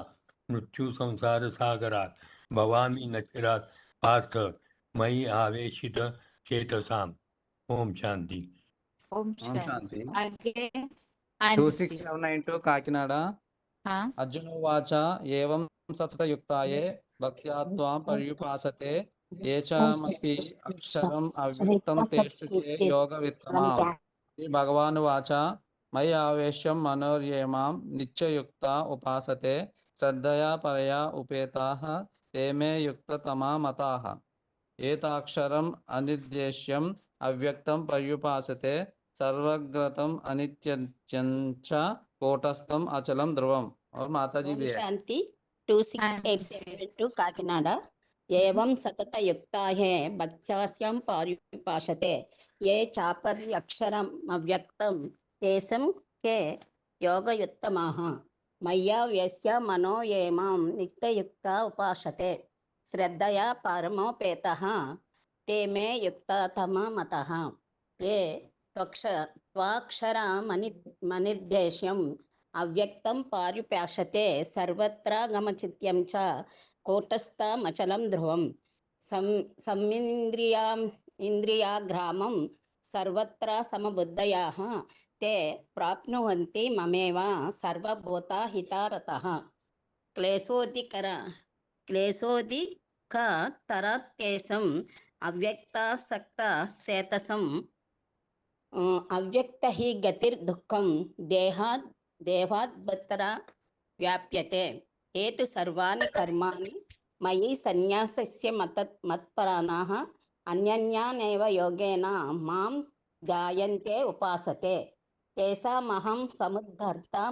Speaker 10: मृत्यु संसार सागरात् भवामि न चिरात् पार्थ मयि आवेशित चेतसाम्। ओम शांति।
Speaker 1: ओम
Speaker 23: ओम
Speaker 1: शांति।
Speaker 23: शांति।
Speaker 1: आगे। हाँ जी।
Speaker 23: 2692 काकिनाड
Speaker 1: हाँ।
Speaker 23: अर्जुन उवाच एवं सततयुक्ताये भक्त्या त्वां पर्युपासते ये चापि अक्षरम् अव्यक्तं तेषु के योगवित्तमाम्। श्री भगवान् उवाच मयि आवेश्य मनोर्ये मां नित्ययुक्ता उपासते श्रद्धया परया उपेताः ते मे युक्ततमा मताः एताक्षरम् अनिर्देश्यम् अव्यक्तं पर्युपासते सर्वगतम् अनित्यं च कूटस्थम् अचलं ध्रुवम्। और माता जी
Speaker 11: ओम
Speaker 23: भी है।
Speaker 11: शांति
Speaker 1: हाँ
Speaker 11: 2687 काकिनाडा। एवं सतत युक्ता है भक्त्यास्यं पर्युपासते ये चापर्यक्षरम् अव्यक्तं तेषां के योगयुक्तमाः मय्या व्यस्य मनो ये मां नित्ययुक्ता उपासते श्रद्धया परमोपेतः ते मे युक्ततमा मतः ये त्वाक्षरमनिर्देश्यम् अव्यक्तं पर्युपासते सर्वत्र गमचित्यं च कूटस्थमचलं ध्रुवं इंद्रियाग्रामं सर्वत्र समबुद्धयाः ते प्राप्नुवन्ति ममेव सर्वभूतहितारतः क्लेशोदिकतरत्येषम् अव्यक्तासक्तचेतसम् अव्यक्त ही गतिर्दुःखं देहाद्भत्र व्याप्यते एतु सर्वाणि कर्माणि मयि संन्यासस्य मत्पराणाः अन्यन्यानेव योगेन मां ध्यायन्ते उपासते तेषामहं समुद्धर्ता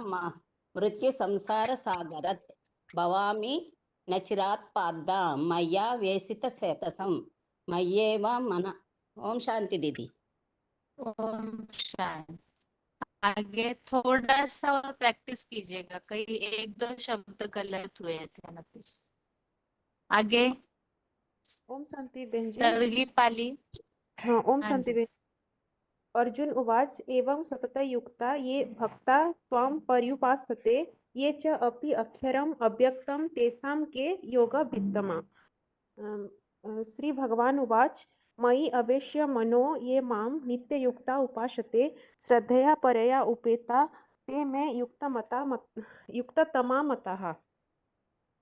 Speaker 11: मृत्युसंसारसागरात् भवामि न चिरात् पार्थ मय्या वेशितचेतसं मय्येव मन। ओम शांति दीदी।
Speaker 1: ओम शांति। आगे थोड़ा सा और प्रैक्टिस कीजिएगा, कहीं एक दो शब्द गलत हुए थे ना प्लीज। आगे
Speaker 12: ओम शांति बहन जी।
Speaker 1: सर्गी पाली।
Speaker 12: हाँ ओम
Speaker 1: हाँ
Speaker 12: शांति
Speaker 1: जी।
Speaker 12: बहन। अर्जुन उवाच एवं सततयुक्ता ये भक्ता त्वां पर्युपासते ये च अपि अक्षरम् अव्यक्तं तेषां के योगवित्तमा। श्री भगवान उवाच मयि अवेश्य मनो ये मां नित्ययुक्ता उपासते श्रद्धया परया उपेता ते मे युक्ततमा मतः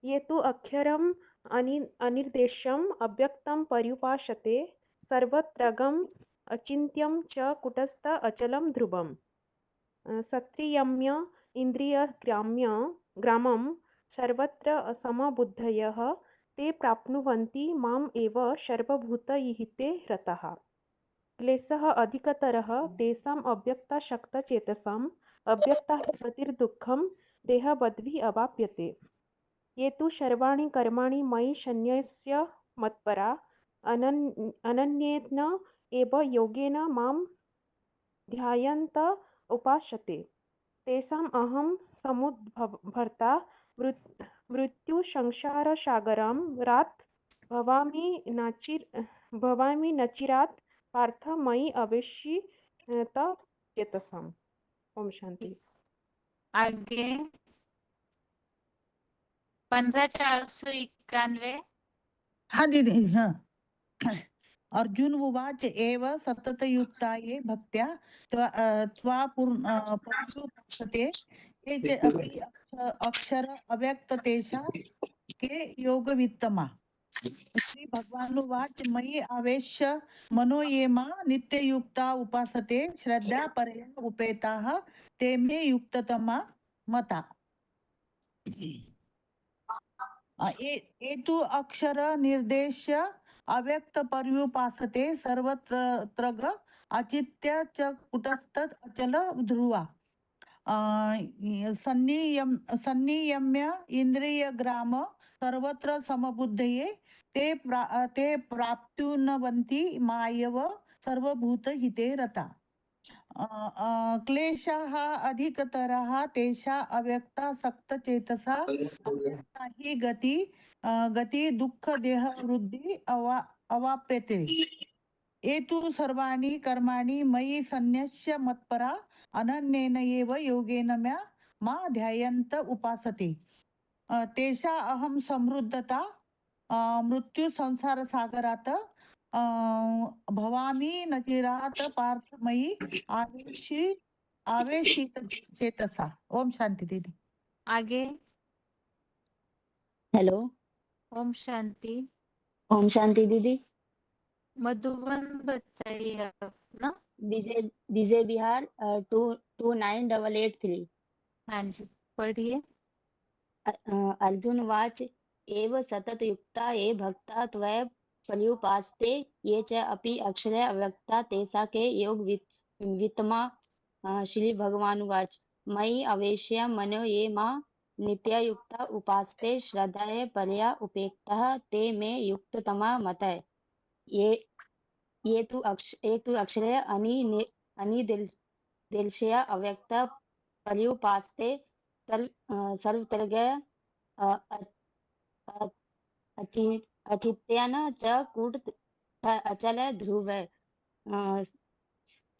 Speaker 12: ये तु अक्षरम् अनिर्देश्यम् अव्यक्तं पर्युपासते सर्वत्रगम् अचिन्त्यं च कुटस्थ अचलं ध्रुवम् सत्रियम्य इन्द्रियग्रामं सर्वत्र समबुद्धयः ते प्राप्नुवन्ति माम् एव सर्वभूतहिते रताः क्लेशः अधिकतरः तेषाम् अव्यक्तासक्तचेतसाम् अव्यक्ता गतिर्दुःखं देहवद्भिः अवाप्यते ये तु सर्वाणि कर्माणि मयि सन्न्यस्य मत्परा अनन्येन एव योगेन मां ध्यायन्त उपासते तेषाम् अहं समुद्धर्ता मृत्युसंसारसागरात् भवामि न चिरात् पार्थ मयि अवेशित चेतसाम्। ओम शांति।
Speaker 1: आगे 15491।
Speaker 15: हाँ दीदी हाँ। अर्जुन उवाच एव सततयुक्ताये भक्त्या पर्युपासते ये च अपि अक्षर अव्यक्त तेषां के योगवित्तमा। श्री भगवान उवाच मयि आवेश्य मनो ये मा नित्ययुक्ता उपासते श्रद्धा परया उपेताः ते मे युक्ततमा मता। एतु अक्षर निर्देश्य अव्यक्त पर्युपासते सर्वत्र अचित्य च कुटस्थ अचल ध्रुवा संनियम्य इंद्रिय ग्राम सर्वत्र समबुद्धये ते प्राप्नुवन्ति मायव सर्वभूत हिते रता क्लेशः अधिकतरः तेषा अव्यक्तासक्तचेतसा अव्यक्ता हि गति दुःख देह वृद्धि अवाप्यते ये तु सर्वाणि कर्माणि मयि सन्न्यस्य मत्परा अनन्येन एव योगेन मा ध्यायन्त उपासते तेषा अहं समृद्धता मृत्यु संसार सागरात् भवामि न चिरात् पार्थ मयि आवेशित चेतसा। ओम शांति दीदी।
Speaker 1: आगे
Speaker 24: हेलो
Speaker 1: ओम शांति।
Speaker 24: ओम शांति दीदी।
Speaker 1: मधुबन बताइए आप ना।
Speaker 24: विजय बिहार 29883।
Speaker 1: हाँ जी पढ़िए।
Speaker 24: अर्जुन वाच एव सतत युक्ता ये भक्ता त्वया पर्युपासते ये च अपि अक्षरे अव्यक्ता तेसा के योग वित्तमा श्री भगवानुवाच मयि अवेश्य मनो ये मा नित्ययुक्ता उपासते श्रद्धया परया उपेक्षितः ते मे युक्ततमा मतः ये तु अक्षरे अनि दिलशया अव्यक्त पर्युपासते सर्वतर्गय अचित्यन च कूट अचल ध्रुव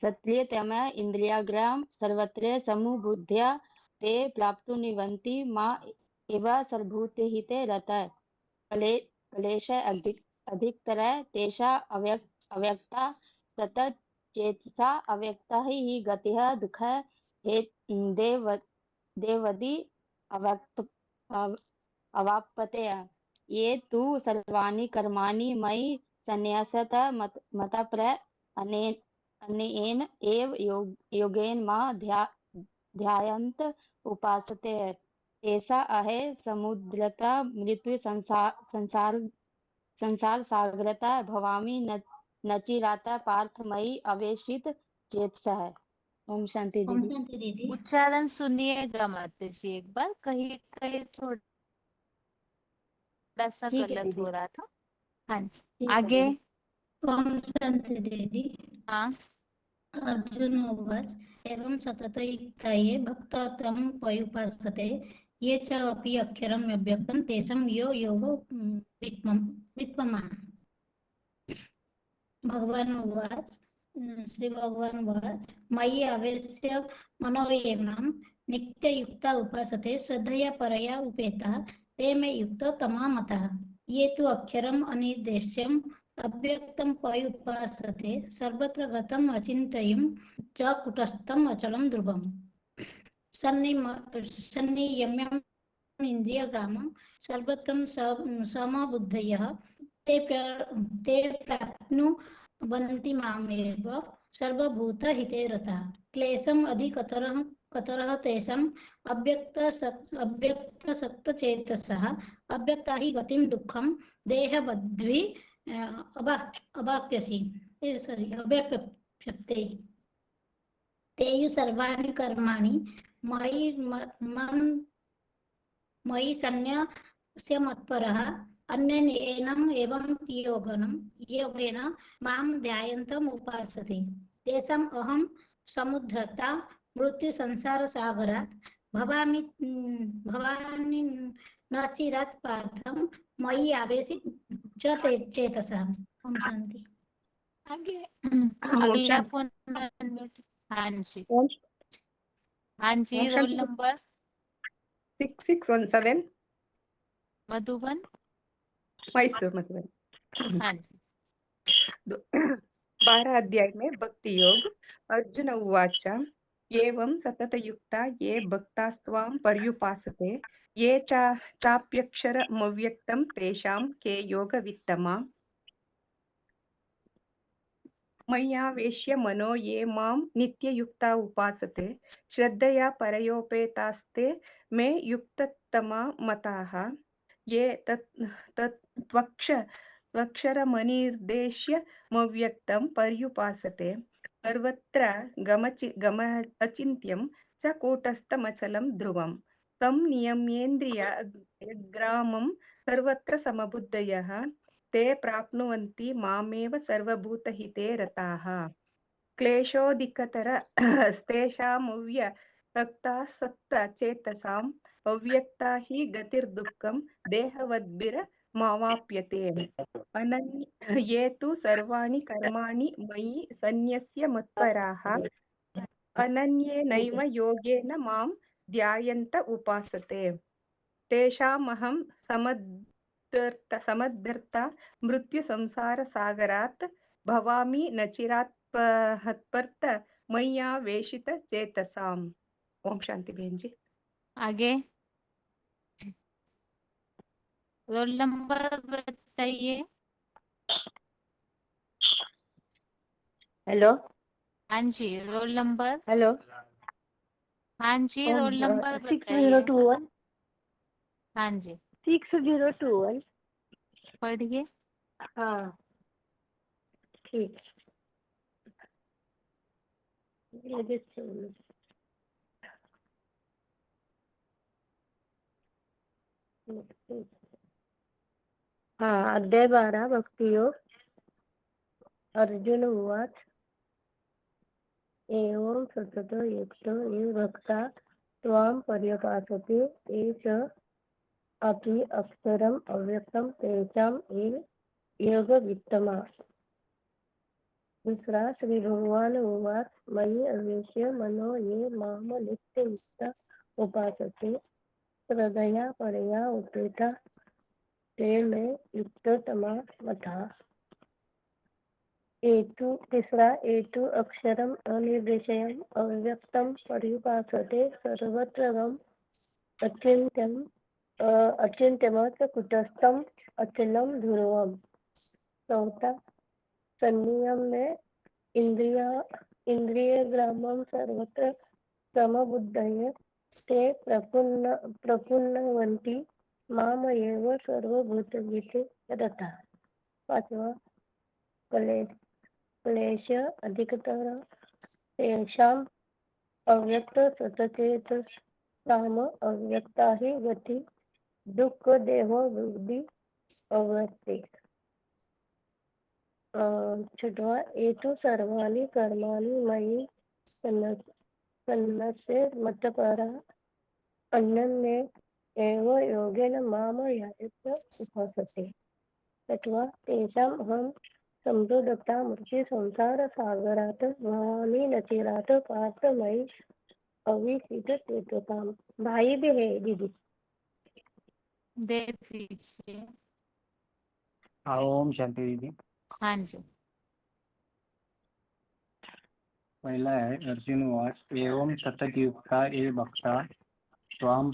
Speaker 24: सत्यतम इंद्रियाग्राम सर्वत्र समुबुद्ध्या ते प्राप्तु निवन्ति मा एव सर्वभूतहिते रतः क्लेश अधिकतर तेषा अव्यक्ता सतत चेतसा अव्यक्ता ही गतिः दुःख हे देवदी अवाप्यते ये तु सर्वाणि कर्माणि मयि संन्यस्त मतपर अनेन एव योगेन मा ध्यायन्त उपासते ऐसा अहे समुद्रता मृत्यु संसार सागरता भवामि नचिराता पार्थ मयि अवेशित चेतसः। ओम शांति दीदी।
Speaker 1: उच्चारण सुनिएगा माता जी एक बार, कहीं कहीं थोड़ा सा
Speaker 24: ठीक है
Speaker 1: गलत
Speaker 24: दीदी।
Speaker 1: हो रहा था। हाँ जी
Speaker 24: ठीक है
Speaker 1: आगे।
Speaker 24: दीदी।
Speaker 5: ओम शांति दीदी।
Speaker 1: हाँ
Speaker 5: अर्जुन उवाच एवं सततयुक्ताये भक्ता तं पर्युपासते ये च अपि अक्षरम् अव्यक्तं तेषां यो योगो वित्तमा। भगवान उवाच श्री भगवान उवाच मयि आवेश्य मनो ये मां नित्ययुक्ता उपासते श्रद्धया परया उपेता ते मे युक्ततमा मतः ये तु अक्षरम् अनिर्देश्यम् अव्यक्तं पर्युपासते सर्वत्र गतम् अचिन्तयं च कुटस्थम् अचलं ध्रुवम् संनियम्यम् इन्द्रियग्रामं सर्वत्र समबुद्धयः ते प्राप्नुवन्ति मामेव सर्वभूतहिते रताः क्लेशम् अधिकतरः तेषाम् अव्यक्तसक्तचेतसः अव्यक्ता हि गतिं दुःखं देहवद्भिः अवाप्यते तेयु सर्वाणि कर्माणि मयि सन्न्यस्य मत्परः अन्येनम् एवं योगेन मां ध्यायन्तम् उपासते तेषाम् अहं समुद्धृता मृत्यु संसारसागरात् भवामि न चिरात् पार्थं मयि आवेशित च चेतसा। ओम शांति।
Speaker 1: आगे
Speaker 16: ओम
Speaker 1: अगला
Speaker 16: शांति।
Speaker 1: कौन? हाँ जी
Speaker 16: ओम
Speaker 1: हाँ जी
Speaker 16: ओम
Speaker 1: रोल
Speaker 16: शांति।
Speaker 1: नंबर
Speaker 16: 6617
Speaker 1: मधुबन।
Speaker 16: मैसूर मधुबन।
Speaker 1: हाँ जी
Speaker 16: 12 अध्याय में भक्ति योग। अर्जुन उवाच एवं सततयुक्ता ये भक्तास्त्वां पर्युपासते ये चाप्यक्षरमव्यक्तं तेषां के योगवित्तमा मय्यावेश्य मनो ये मां नित्ययुक्ता उपासते श्रद्धया परयोपेतास्ते मे युक्ततमा मताः ये त्वक्षरमनिर्देश्यमव्यक्तं पर्युपासते सर्वत्र अचिन्त्यं च कूटस्थमचलं ध्रुवं तं नियम्येन्द्रियग्रामं सर्वत्र समबुद्धयः ते प्राप्नुवन्ति मामेव सर्वभूतहिते रताः क्लेशोऽधिकतर तेषामव्यक्तासक्तचेतसाम् अव्यक्ता हि गतिर्दुःखं देहवद्भिरमावाप्यते ये तु सर्वाणि कर्माणि मयि सन्न्यस्य मत्पराः अनन्येनैव योगेन मां ध्यायन्त उपासते तेषामहं समद्धर्ता मृत्यु संसार सागरात् भवामि न चिरात् हत्पर्त मय्यावेशित चेतसाम्। ओम शांति बहन जी।
Speaker 1: आगे रोल नंबर बताइए।
Speaker 17: हेलो।
Speaker 1: हाँ जी रोल नंबर।
Speaker 17: हेलो।
Speaker 1: हाँ जी रोल नंबर बताइए।
Speaker 17: 6021
Speaker 1: हाँ जी
Speaker 17: 6021
Speaker 1: पढ़िए।
Speaker 3: हाँ ठीक। ये भी सही। हाँ अध्याय 12 भक्ति योग। अर्जुन उवाच एवं सततो युक्तो ये भक्ता त्वां पर्यपासते ये च अपि अक्षरम् अव्यक्तं तेषाम् एव योगवित्तमा। दूसरा श्री भगवान उवाच मयि अवेश्य मनो ये माम नित्ययुक्ता उपासते श्रद्धया परया उपेता ते मे युक्ततमा मतः। एतु तीसरा एतु अक्षरम अनिर्देशयम् अव्यक्तं पर्युपासते सर्वत्रगम अचिन्त्यम अचिन्त्यमत् कुटस्थम अचलम ध्रुवम। चौथा संयम में इंद्रिय ग्रामम सर्वत्र समबुद्धये ते प्रपुन्नवन्ति माम एव सर्वभूतहिते रता। पांचवा क्लेश अधिकतर तेषाम् अव्यक्त सतचेतसाम अव्यक्ता ही गति दुख देहो बुद्धि अव्यक्ति। छठवा एतु सर्वाणि कर्माणि मयि सन्नस्य मत्परा अनन्ये एव योगेन माम ध्यायन्त उपासते। अथवा तेषाम् अहं संप्रदत्ता मूर्ति संसार सागरात भवामी नचिरात पार्थ मयि अविहित चेतसाम। भाई भी है दीदी।
Speaker 1: दे दीजिए।
Speaker 7: हाँ ओम शांति दीदी।
Speaker 1: हाँ जी।
Speaker 7: पहला है अर्जुन वाच एवं सततयुक्ता ये भक्ता स्वाम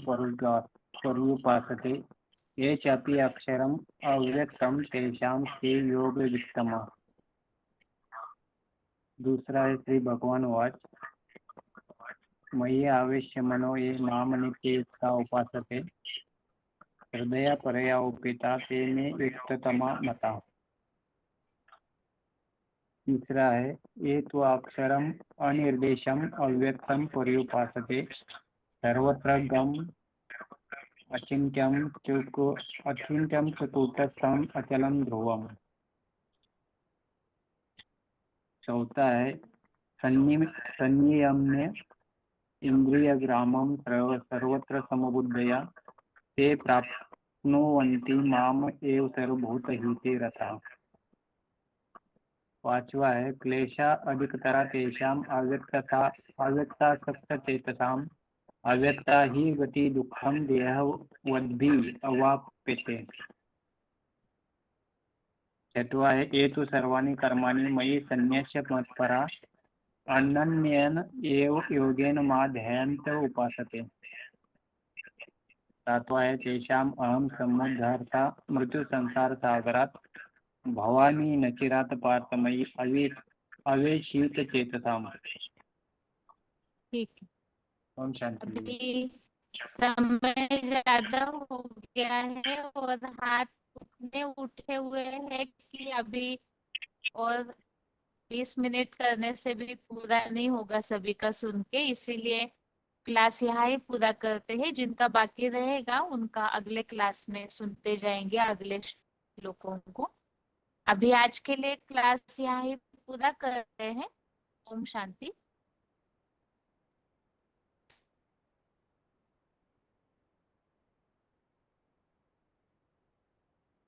Speaker 7: पर्युपासते ये चापि अक्षरम अव्यक्तम तेषां ते योगवित्तमा। दूसरा है श्री भगवान वाच मयि आवेश्य मनो ये माम नित्ययुक्ता उपासते हृदया परया उपेता ते मे युक्ततमा मता। तीसरा है ये तो अक्षरम अनिर्देशम अव्यक्तम पर्युपासते सर्वत्र गम अचिन्त्यम चतुर्थम अचलम ध्रुवम। चौथा है संयम में इंद्रिय ग्रामम सर्वत्र समबुद्धया ते प्राप्नुवन्ति माम एव सर्वभूतहिते रताः। पांचवा है क्लेशा अधिकतरा तेषाम् अव्यक्ता सत्तचेतसाम् अव्यक्ता ही गति दुखम देहवद्भि अवाप्यते। छठवा है ये तो सर्वाणि कर्माणि मयि सन्न्यस्य मत्परा अनन्येन एव योगेन मा ध्यायन्त उपासते। सातवां है तेषाम् अहं समुद्धर्ता मृत्यु संसार सागरात् भवामी नचिरात पार्थ मयि अवेशित चेतसाम्।
Speaker 1: ठीक है।
Speaker 7: ओम शांति।
Speaker 1: अभी समय ज्यादा हो गया है और हाथ उतने उठे हुए हैं कि अभी और 20 मिनट करने से भी पूरा नहीं होगा सभी का सुन के, इसीलिए क्लास यहाँ ही पूरा करते हैं। जिनका बाकी रहेगा उनका अगले क्लास में सुनते जाएंगे अगले श्लोकों को। अभी आज के लिए क्लास यहाँ ही पूरा कर रहे हैं। ओम शांति।